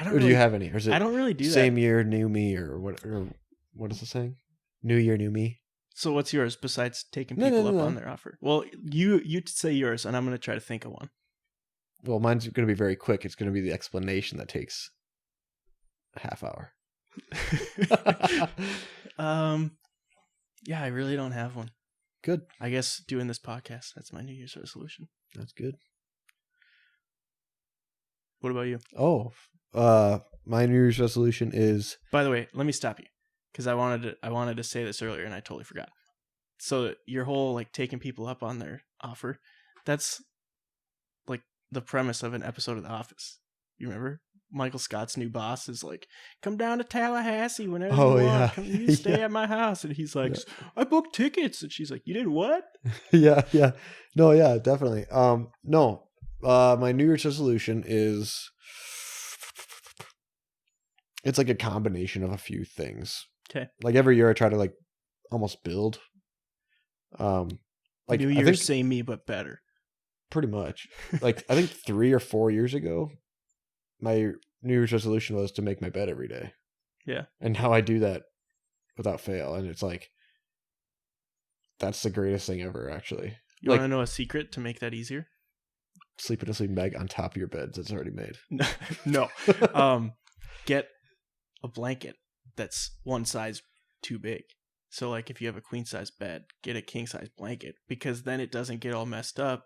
Do you have any? Or is it I don't really do that. Same year, new me, or what is the saying? New year, new me. So what's yours besides taking people up on their offer? Well, you say yours, and I'm going to try to think of one. Well, mine's going to be very quick. It's going to be the explanation that takes a half hour. Yeah, I really don't have one. Good. I guess doing this podcast, that's my New Year's resolution. That's good. What about you? Oh, my New Year's resolution is... By the way, let me stop you, because I wanted to say this earlier and I totally forgot. So your whole like taking people up on their offer, that's like the premise of an episode of The Office. You remember? Michael Scott's new boss is like, come down to Tallahassee whenever you want. Yeah. Come, you stay at my house. And he's like, I booked tickets. And she's like, you did what? Yeah. No, yeah, definitely. No. My New Year's resolution is... It's like a combination of a few things. Okay. Like every year I try to like almost build. Like New Year's, same me, but better. Pretty much. Like I think 3 or 4 years ago, my New Year's resolution was to make my bed every day. Yeah. And how I do that without fail. And it's like, that's the greatest thing ever, actually. You want to know a secret to make that easier? Sleep in a sleeping bag on top of your bed that's already made. No. Get a blanket that's one size too big. So like if you have a queen size bed, get a king size blanket, because then it doesn't get all messed up.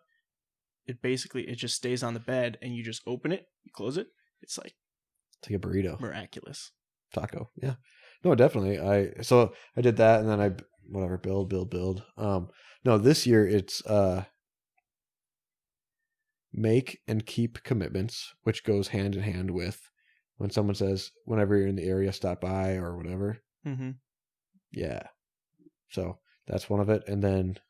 It just stays on the bed and you just open it, you close it. It's like a burrito. Miraculous. Taco. Yeah. No, definitely. So I did that, and then build. No, this year it's make and keep commitments, which goes hand in hand with when someone says, whenever you're in the area, stop by or whatever. Mm-hmm. Yeah. So that's one of it. And then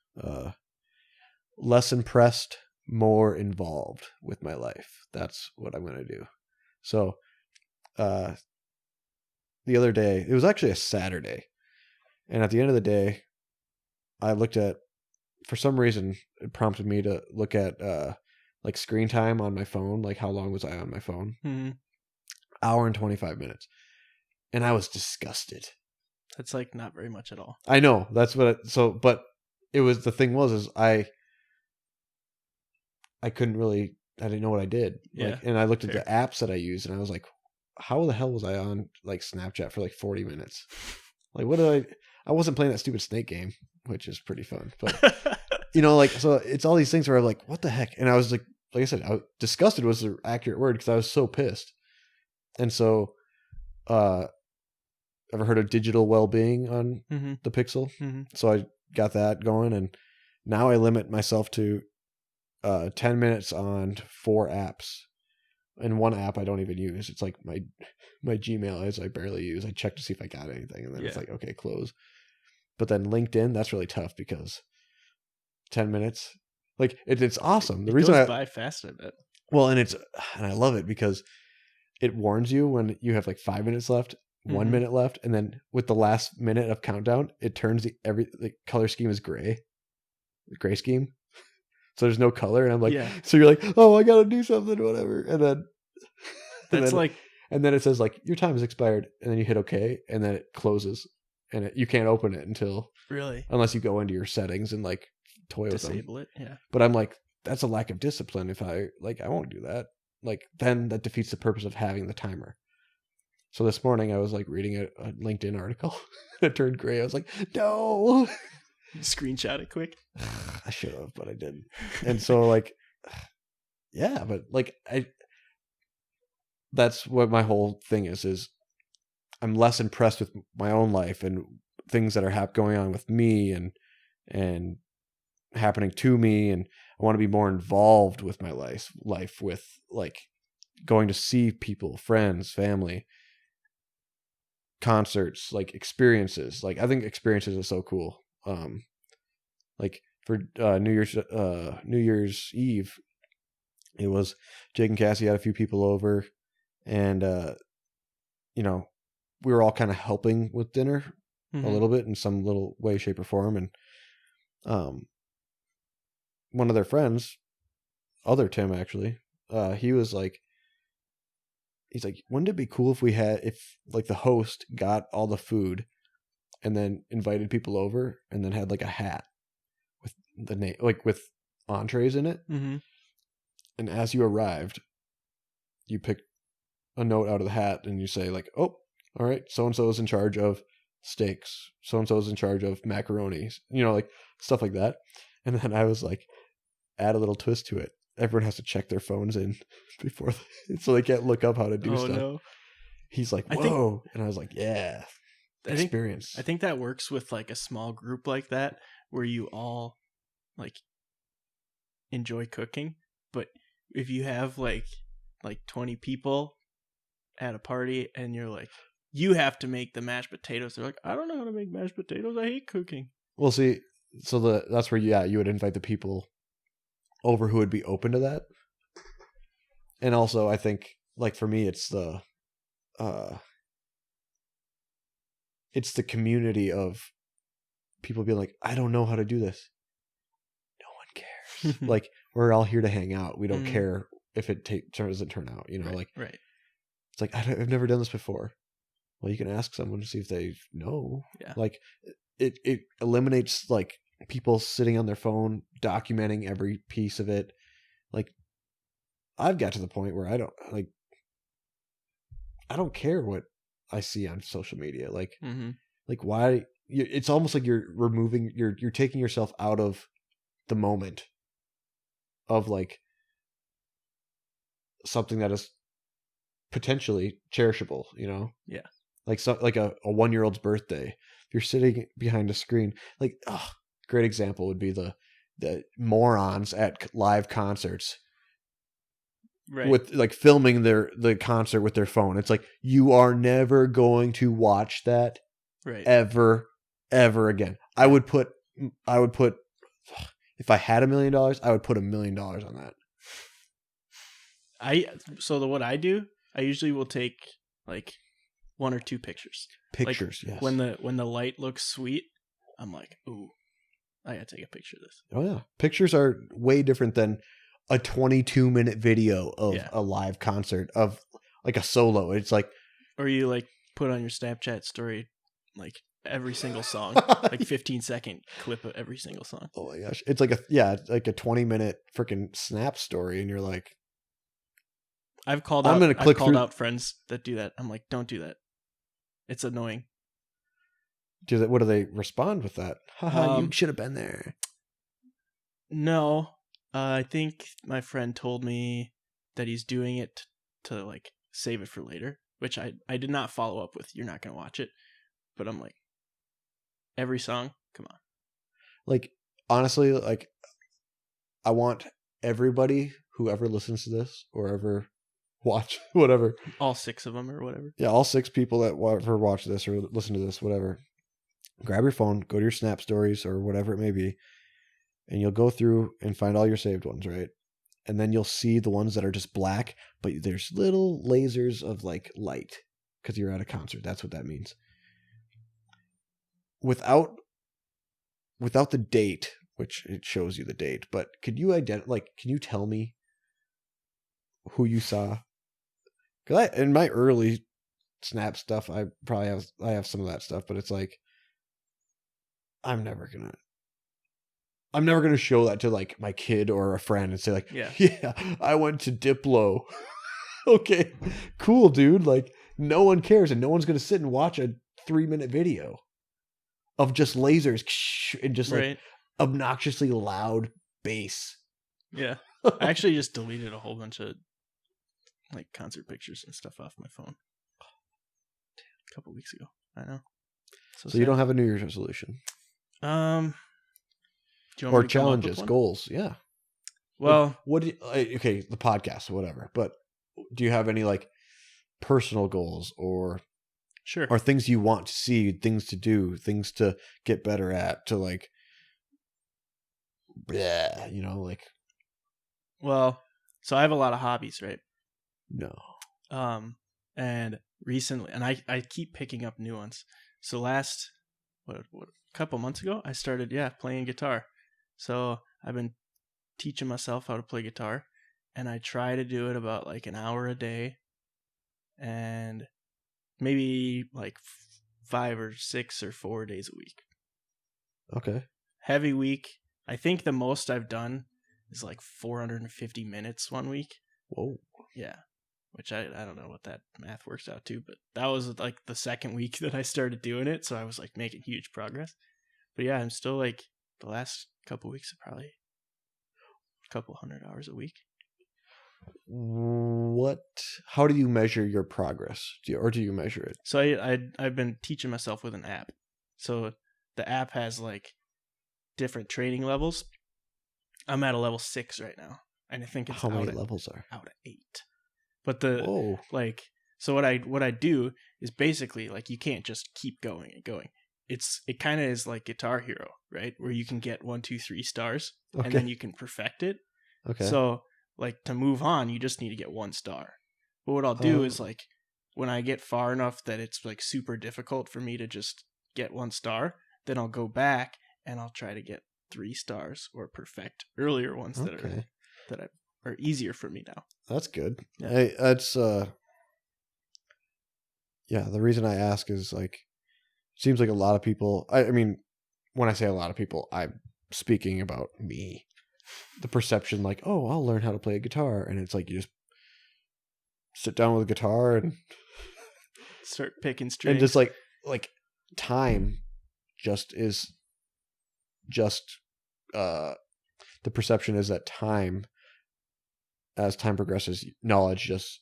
less impressed, more involved with my life. That's what I'm going to do. So the other day, it was actually a Saturday. And at the end of the day, I looked at, for some reason, it prompted me to look at like screen time on my phone. Like how long was I on my phone? Mm-hmm. Hour and 25 minutes. And I was disgusted. That's like not very much at all. I know. That's what but it was, the thing was, is I couldn't really, I didn't know what I did. Yeah, like, and I looked fair. at the apps that I used and I was like, how the hell was I on like Snapchat for like 40 minutes? Like, what did I wasn't playing that stupid snake game, which is pretty fun, but like, so it's all these things where I'm like, what the heck? And I was like I said, disgusted was the accurate word, because I was so pissed. And so, ever heard of digital well-being on Mm-hmm. the Pixel? Mm-hmm. So I got that going, and now I limit myself to 10 minutes on 4 apps. And one app I don't even use. It's like my Gmail is I barely use. I check to see if I got anything, and then it's like, okay, close. But then LinkedIn, that's really tough, because 10 minutes, like it's awesome. The reason goes by fast, I bet. Well, and I love it because it warns you when you have like 5 minutes left, 1 Mhm. minute left, and then with the last minute of countdown, it turns the color scheme is gray scheme. So there's no color, and I'm like, Yeah. so you're like, oh, I gotta do something, whatever, and then and then it says like your time has expired, and then you hit OK, and then it closes, and you can't open it unless you go into your settings and like toy with them. Disable it. Yeah. But I'm like, that's a lack of discipline. If I won't do that. Like, then that defeats the purpose of having the timer. So this morning I was like reading a LinkedIn article. It turned gray. I was like, no. Screenshot it quick. I should have, but I didn't. And so like, yeah, but like that's what my whole thing is I'm less impressed with my own life and things that are going on with me and happening to me, and I want to be more involved with my life with like going to see people, friends, family, concerts, like experiences. Like I think experiences are so cool. Like for New Year's Eve, it was Jake and Cassie had a few people over, and we were all kind of helping with dinner a little bit in some little way, shape, or form, and one of their friends, other Tim actually, he's like, wouldn't it be cool if like the host got all the food and then invited people over and then had like a hat with the name, like with entrees in it. Mm-hmm. And as you arrived, you pick a note out of the hat and you say like, oh, all right, so-and-so is in charge of steaks. So-and-so is in charge of macaroni, like stuff like that. And then I was like, add a little twist to it. Everyone has to check their phones in before, so they can't look up how to do stuff. No. He's like, whoa. And I was like, yeah, experience. I think that works with like a small group like that, where you all like enjoy cooking. But if you have like 20 people at a party and you're like, you have to make the mashed potatoes, they're like, I don't know how to make mashed potatoes. I hate cooking. Well, see, so that's where you would invite the people over who would be open to that. And also, I think like for me, it's the community of people being like, I don't know how to do this. No one cares. Like, we're all here to hang out. We don't care if it doesn't turn out, right, like, right. It's like, I've never done this before. Well, you can ask someone to see if they know. Yeah. Like, it eliminates like people sitting on their phone documenting every piece of it. Like, I've got to the point where I don't care what I see on social media. Like, like why? It's almost like you're taking yourself out of the moment of like something that is potentially cherishable, Yeah. Like like a 1-year-old's birthday. If you're sitting behind a screen, like, great example would be the morons at live concerts Right. with like filming the concert with their phone. It's like, you are never going to watch that Right. ever again. I would put if I had $1 million, I would put $1 million on that. What I do, I usually will take like 1 or 2 pictures. Pictures, like, yes. When the light looks sweet, I'm like, ooh, I gotta take a picture of this. Oh yeah, pictures are way different than a 22-minute video of a live concert of like a solo. It's like, or you like put on your Snapchat story like every single song, like 15-second clip of every single song. Oh my gosh, it's like a 20-minute freaking Snap story, and you're like, I've called out friends that do that. I'm like, don't do that. It's annoying. What do they respond with that? Haha, you should have been there. No, I think my friend told me that he's doing it to like save it for later, which I did not follow up with. You're not going to watch it. But I'm like, every song, come on. Like, honestly, like, I want everybody who ever listens to this or ever watch whatever, all 6 of them or whatever. Yeah, all 6 people that ever watch this or listen to this, whatever. Grab your phone, go to your Snap stories or whatever it may be, and you'll go through and find all your saved ones, right? And then you'll see the ones that are just black, but there's little lasers of like light because you're at a concert. That's what that means. Without the date, which it shows you the date, but could you can you tell me who you saw? Because in my early Snap stuff, I have some of that stuff, but it's like, I'm never gonna show that to like my kid or a friend and say like, yeah, I went to Diplo. Okay, cool, dude. Like, no one cares, and no one's gonna sit and watch a 3-minute video of just lasers and just like obnoxiously loud bass. Yeah, I actually just deleted a whole bunch of like concert pictures and stuff off my phone a couple weeks ago. I know. So you don't have a New Year's resolution? Or challenges, goals? Yeah. Well, okay, the podcast, whatever. But do you have any like personal goals or things you want to see, things to do, things to get better at, to like, like. Well, so I have a lot of hobbies, right? No. And recently, and I keep picking up new ones. So last, a couple months ago, I started, playing guitar. So I've been teaching myself how to play guitar, and I try to do it about like an hour a day, and maybe like 5 or 6 or 4 days a week. Okay. Heavy week. I think the most I've done is like 450 minutes one week. Whoa. Yeah. Which I don't know what that math works out to, but that was like the second week that I started doing it, so I was like making huge progress. But yeah, I'm still like the last couple weeks, probably a couple 100 hours a week. How do you measure your progress? Do you measure it? So I've been teaching myself with an app. So the app has like different training levels. I'm at a level 6 right now, and I think it's how many levels are out of 8. But so what I do is basically like, you can't just keep going and going. It kind of is like Guitar Hero, right? Where you can get 1, 2, 3 stars, and then you can perfect it. Okay. So like, to move on, you just need to get 1 star. But what I'll do is like, when I get far enough that it's like super difficult for me to just get 1 star, then I'll go back and I'll try to get 3 stars or perfect earlier ones that are easier for me now. That's good. Yeah. That's the reason I ask is like, it seems like a lot of people, I mean, when I say a lot of people, I'm speaking about me. The perception like, oh, I'll learn how to play a guitar, and it's like, you just sit down with a guitar and start picking strings, and just like time the perception is that as time progresses, knowledge just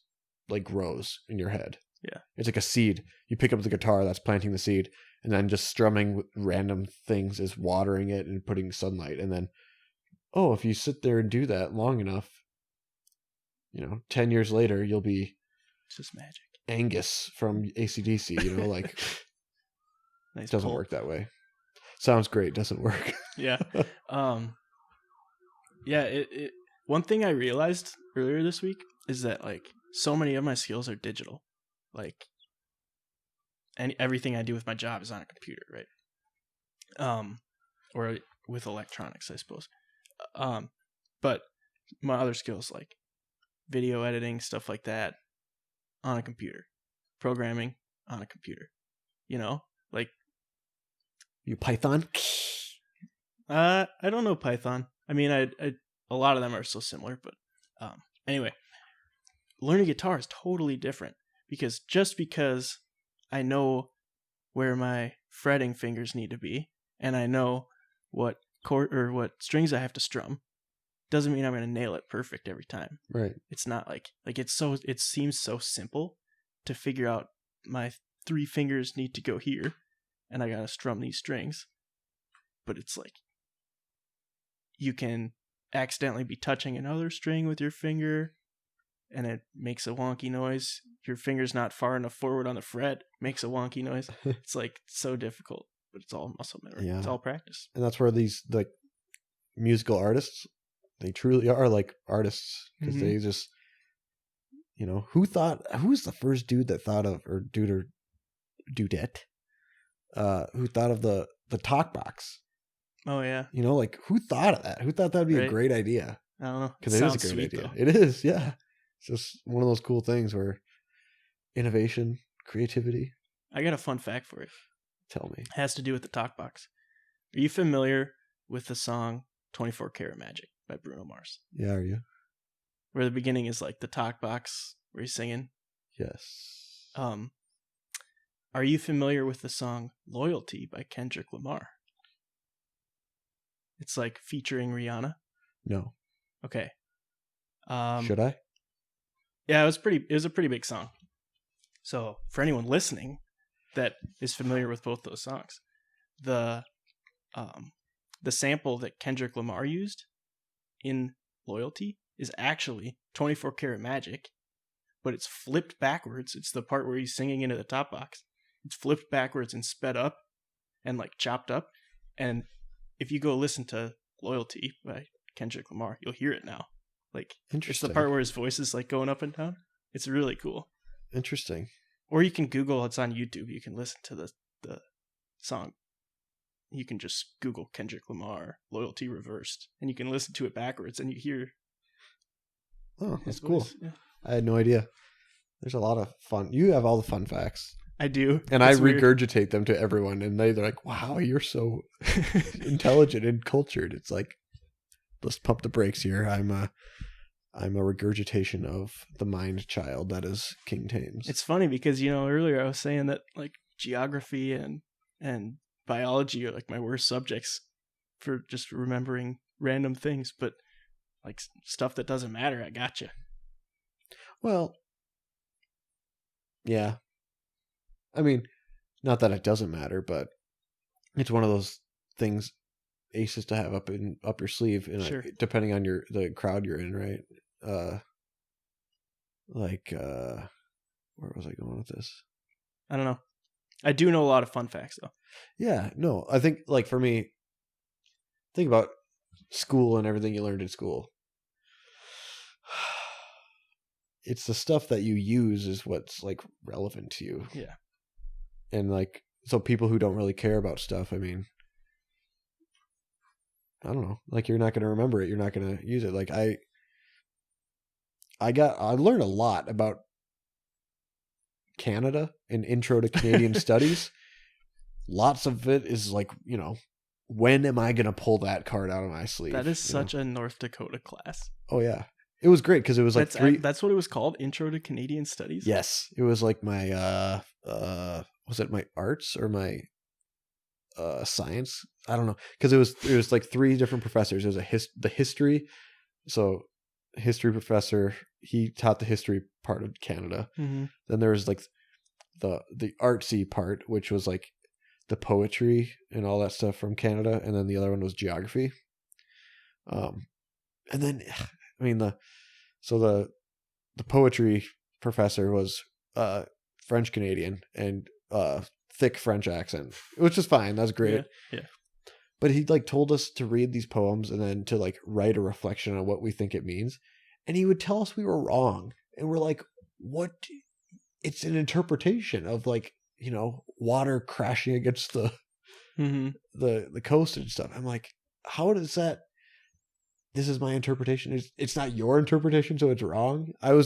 like grows in your head. Yeah. It's like a seed. You pick up the guitar, that's planting the seed, and then just strumming with random things is watering it and putting sunlight. And then, if you sit there and do that long enough, 10 years later, you'll be It's just magic. Angus from AC/DC, like Nice doesn't pull. work that way. Sounds great, doesn't work. Yeah. Yeah, one thing I realized earlier this week is that like so many of my skills are digital. Like everything I do with my job is on a computer, right? Or with electronics, I suppose. But my other skills like video editing, stuff like that, on a computer. Programming on a computer. Like You Python? I don't know Python. I mean, I a lot of them are so similar, but anyway, learning guitar is totally different because I know where my fretting fingers need to be and I know what chord or what strings I have to strum, doesn't mean I'm going to nail it perfect every time. Right. It's not like it seems so simple to figure out my 3 fingers need to go here and I got to strum these strings. But it's like you can accidentally be touching another string with your finger and it makes a wonky noise. Your finger's not far enough forward on the fret, makes a wonky noise. It's like so difficult, but it's all muscle memory. Yeah. It's all practice. And that's where these like musical artists, they truly are like artists because they just, who's the first dude that thought of, or dude or dudette, who thought of the talk box? Oh yeah. Like who thought of that? Who thought that'd be a great idea? I don't know. Because it is a great idea. Though. It is, yeah. It's just one of those cool things where innovation, creativity. I got a fun fact for you. Tell me. It has to do with the talk box. Are you familiar with the song 24 Karat Magic by Bruno Mars? Yeah, are you? Where the beginning is like the talk box where he's singing? Yes. Are you familiar with the song Loyalty by Kendrick Lamar? It's like featuring Rihanna. No. Okay. Should I? Yeah, it was a pretty big song. So for anyone listening that is familiar with both those songs, the sample that Kendrick Lamar used in Loyalty is actually 24 Karat Magic, but it's flipped backwards. It's the part where he's singing into the top box. It's flipped backwards and sped up and like chopped up. And if you go listen to Loyalty by Kendrick Lamar, you'll hear it now. Like it's the part where his voice is like going up and down. It's really cool. Interesting. Or you can Google, it's on YouTube. You can listen to the song. You can just Google Kendrick Lamar Loyalty reversed, and you can listen to it backwards, and you hear. Oh, that's cool. Yeah. I had no idea. There's a lot of fun. You have all the fun facts. I do. And I regurgitate them to everyone, and they're like, wow, you're so intelligent and cultured. It's like, let's pump the brakes here. I'm a regurgitation of the mind child that is King Thames. It's funny because, earlier I was saying that like geography and biology are like my worst subjects for just remembering random things, but like stuff that doesn't matter, I gotcha. Well, yeah. I mean, not that it doesn't matter, but it's one of those things aces to have up your sleeve, and sure. Depending on the crowd you're in, right? Where was I going with this? I don't know. I do know a lot of fun facts though. Yeah, no, I think like for me, think about school and everything you learned in school. It's the stuff that you use is what's like relevant to you. Yeah. And like, so people who don't really care about stuff, I mean, I don't know, like you're not going to remember it. You're not going to use it. Like I learned a lot about Canada in Intro to Canadian Studies. Lots of it is like, when am I going to pull that card out of my sleeve? That is such a North Dakota class. Oh yeah. It was great because it was like that's what it was called, Intro to Canadian Studies? Yes. It was like my, was it my arts or my science? I don't know. Because it was like 3 different professors. It was the history. So history professor, he taught the history part of Canada. Mm-hmm. Then there was like the artsy part, which was like the poetry and all that stuff from Canada. And then the other one was geography. And then, I mean, the poetry professor was French Canadian and thick French accent, which is fine. That's great. Yeah. But he like told us to read these poems and then to like write a reflection on what we think it means. And he would tell us we were wrong. And we're like, what? It's an interpretation of like, water crashing against the coast and stuff. I'm like, how does that? This is my interpretation. It's not your interpretation, so it's wrong. I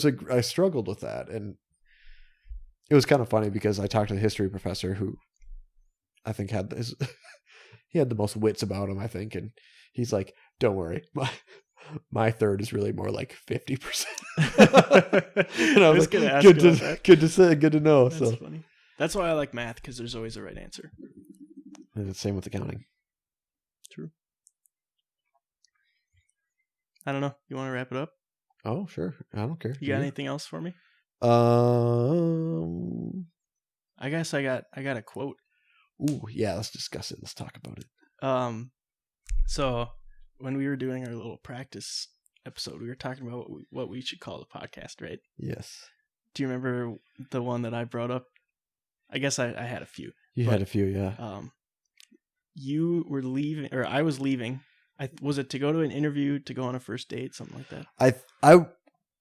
struggled with that, and it was kind of funny because I talked to the history professor who I think had this. He had the most wits about him, I think, and he's like, "Don't worry, my third is really more like 50%." And I was like, gonna ask good to know. That's funny. That's why I like math, because there's always a right answer. And it's the same with accounting. True. I don't know. You want to wrap it up? Oh, sure. I don't care. You got anything else for me? I guess I got a quote. Ooh, yeah. Let's discuss it. Let's talk about it. So when we were doing our little practice episode, we were talking about what we should call the podcast, right? Yes. Do you remember the one that I brought up? I guess I had a few. You had a few, yeah. You were leaving, or I was leaving. Was it to go to an interview, to go on a first date, something like that?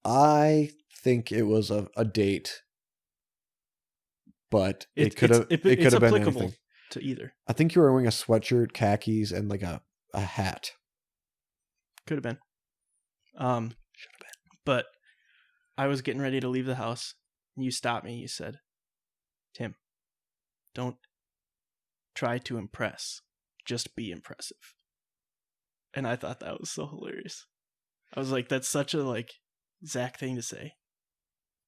I think it was a date, but it could have been anything. To either. I think you were wearing a sweatshirt, khakis, and like a hat. Could have been. Should have been. But I was getting ready to leave the house, and you stopped me. You said, "Tim, don't try to impress. Just be impressive." And I thought that was so hilarious. I was like, that's such a like Zach thing to say,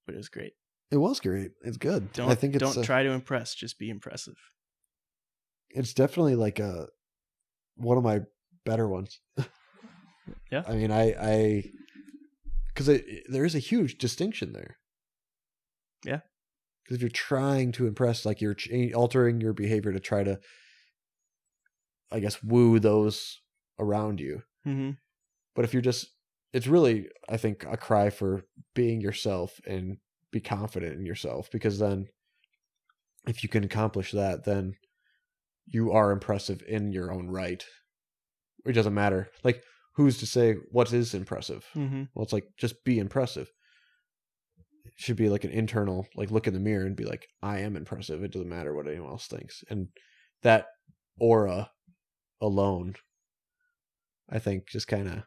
but it was great. It was great. It's good. Don't try to impress. Just be impressive. It's definitely like one of my better ones. Yeah. I mean, because there is a huge distinction there. Yeah. Because if you're trying to impress, like you're altering your behavior to try to, I guess, woo those around you. Mm-hmm. But if you're just, it's really, I think, a cry for being yourself and be confident in yourself. Because then if you can accomplish that, then you are impressive in your own right. It doesn't matter. Like, who's to say what is impressive? Mm-hmm. Well, it's like, just be impressive. It should be like an internal, like, look in the mirror and be like, I am impressive. It doesn't matter what anyone else thinks. And that aura alone, I think, just kind of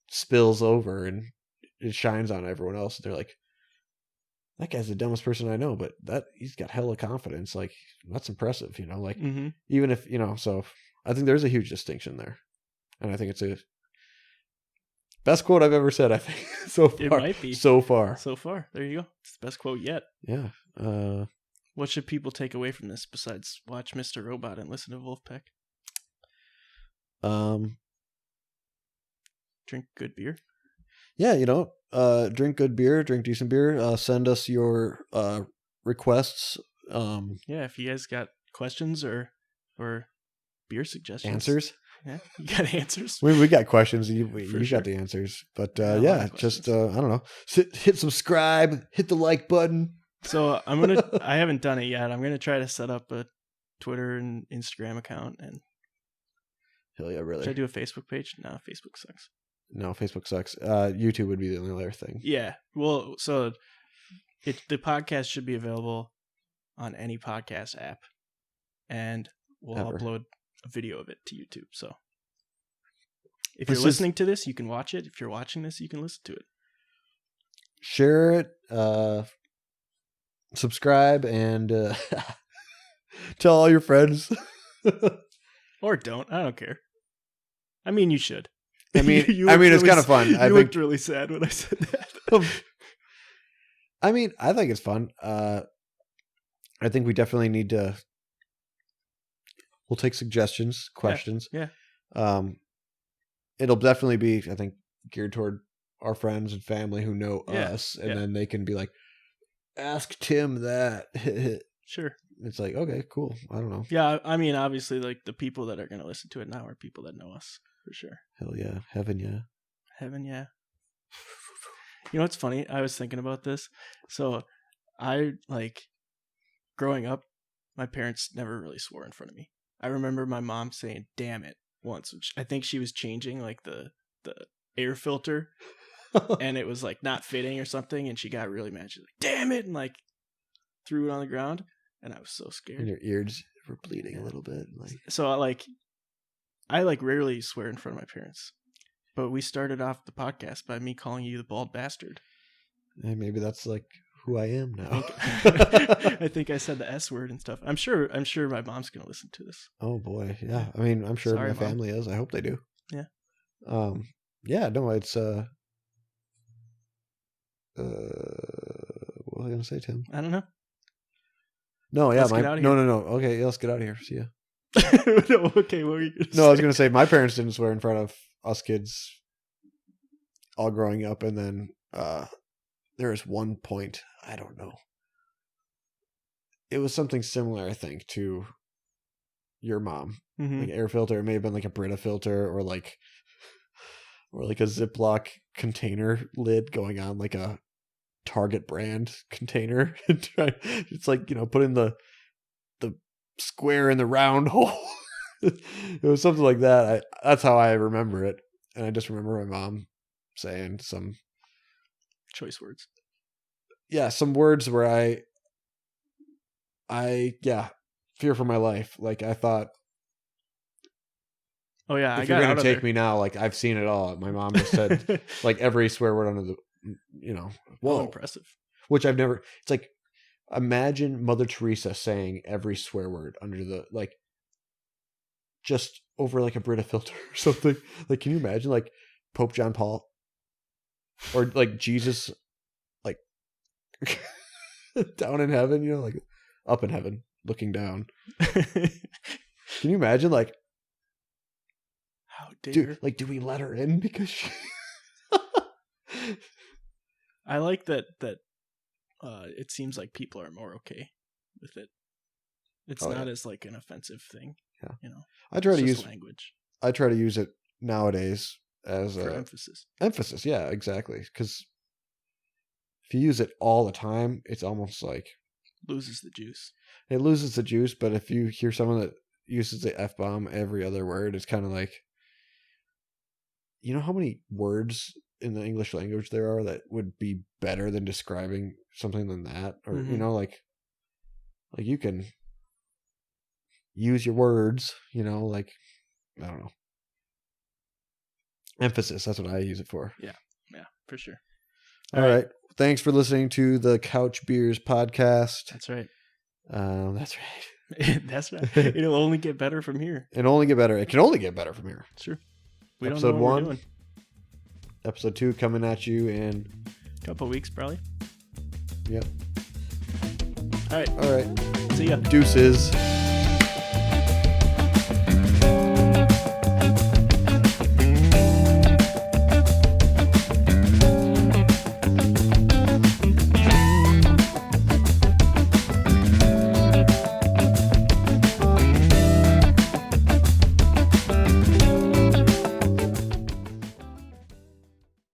spills over and it shines on everyone else. They're like, that guy's the dumbest person I know, but he's got hella confidence. Like, that's impressive, like, mm-hmm. even if, so I think there's a huge distinction there. And I think it's a best quote I've ever said, I think, so far. It might be. So far. There you go. It's the best quote yet. Yeah. What should people take away from this besides watch Mr. Robot and listen to Wolfpack? Drink good beer. Yeah, drink good beer, drink decent beer. Send us your requests. Yeah, if you guys got questions or beer suggestions. Answers. Yeah, you got answers. We got questions. You sure. got the answers. But yeah, just I don't know. Hit subscribe, hit the like button. So I haven't done it yet. I'm gonna try to set up a Twitter and Instagram account. And hell yeah, really? Should I do a Facebook page? No, Facebook sucks. No, Facebook sucks. YouTube would be the only other thing. Yeah. Well, so the podcast should be available on any podcast app, and we'll upload a video of it to YouTube. So if you're listening to this, you can watch it. If you're watching this, you can listen to it. Share it. Subscribe and tell all your friends. Or don't. I don't care. I mean, you should. I mean, it's kind of fun. You looked really sad when I said that. I mean, I think it's fun. I think we definitely need to. We'll take suggestions, questions. Yeah. It'll definitely be, I think, geared toward our friends and family who know us, and then they can be like, "Ask Tim that." Sure. It's like, okay, cool. I don't know. Yeah, I mean, obviously, like the people that are going to listen to it now are people that know us for sure. Hell yeah, heaven yeah. Heaven yeah. You know what's funny? I was thinking about this. So I growing up, my parents never really swore in front of me. I remember my mom saying "damn it" once, which I think she was changing like the air filter, and it was like not fitting or something, and she got really mad. She's like, "Damn it!" and like threw it on the ground, and I was so scared. And your ears were bleeding a little bit. Like, so I rarely swear in front of my parents, but we started off the podcast by me calling you the bald bastard. And maybe that's like who I am now. I think I said the S word and stuff. I'm sure my mom's gonna listen to this. Oh boy, yeah. I mean, I'm sure Sorry, my family is. I hope they do. Yeah. Yeah. No, it's what was I gonna say, Tim? I don't know. No, yeah, Let's get out of here. no. Okay, yeah, let's get out of here. See ya. No, okay, what were you gonna say? No, I was gonna say my parents didn't swear in front of us kids all growing up, and then there was one point, I don't know. It was something similar, I think, to your mom. Mm-hmm. Like air filter. It may have been like a Brita filter or like a Ziploc container lid going on like a Target brand container. It's like, putting the square in the round hole. It was something like that. That's how I remember it. And I just remember my mom saying some choice words. Yeah, some words where I fear for my life. Like I thought, oh yeah, if you're gonna take me now, like I've seen it all. My mom just said like every swear word under the, whoa, impressive. Which I've never. It's like, imagine Mother Teresa saying every swear word under the, like, just over like a Brita filter or something. Like, can you imagine like Pope John Paul or like Jesus, like down in heaven, like up in heaven looking down. Can you imagine, like, how dare? Do we let her in because she... I like that it seems like people are more okay with it. It's not as like an offensive thing. Yeah. I try to use language. I try to use it nowadays as for emphasis. Emphasis, yeah, exactly. Because if you use it all the time, it's almost like loses the juice. It loses the juice, but if you hear someone that uses the F-bomb every other word, it's kind of like, how many words in the English language there are that would be better than describing something than that? Or, like you can use your words, like, I don't know. Emphasis, that's what I use it for. Yeah, for sure. All right. Thanks for listening to the Couch Beers podcast. That's right. That's right. That's right. It'll only get better from here. It can only get better from here. Sure. We Episode don't know what 1, we're doing. Episode 2 coming at you in a couple weeks, probably. Yep. All right. See ya. Deuces.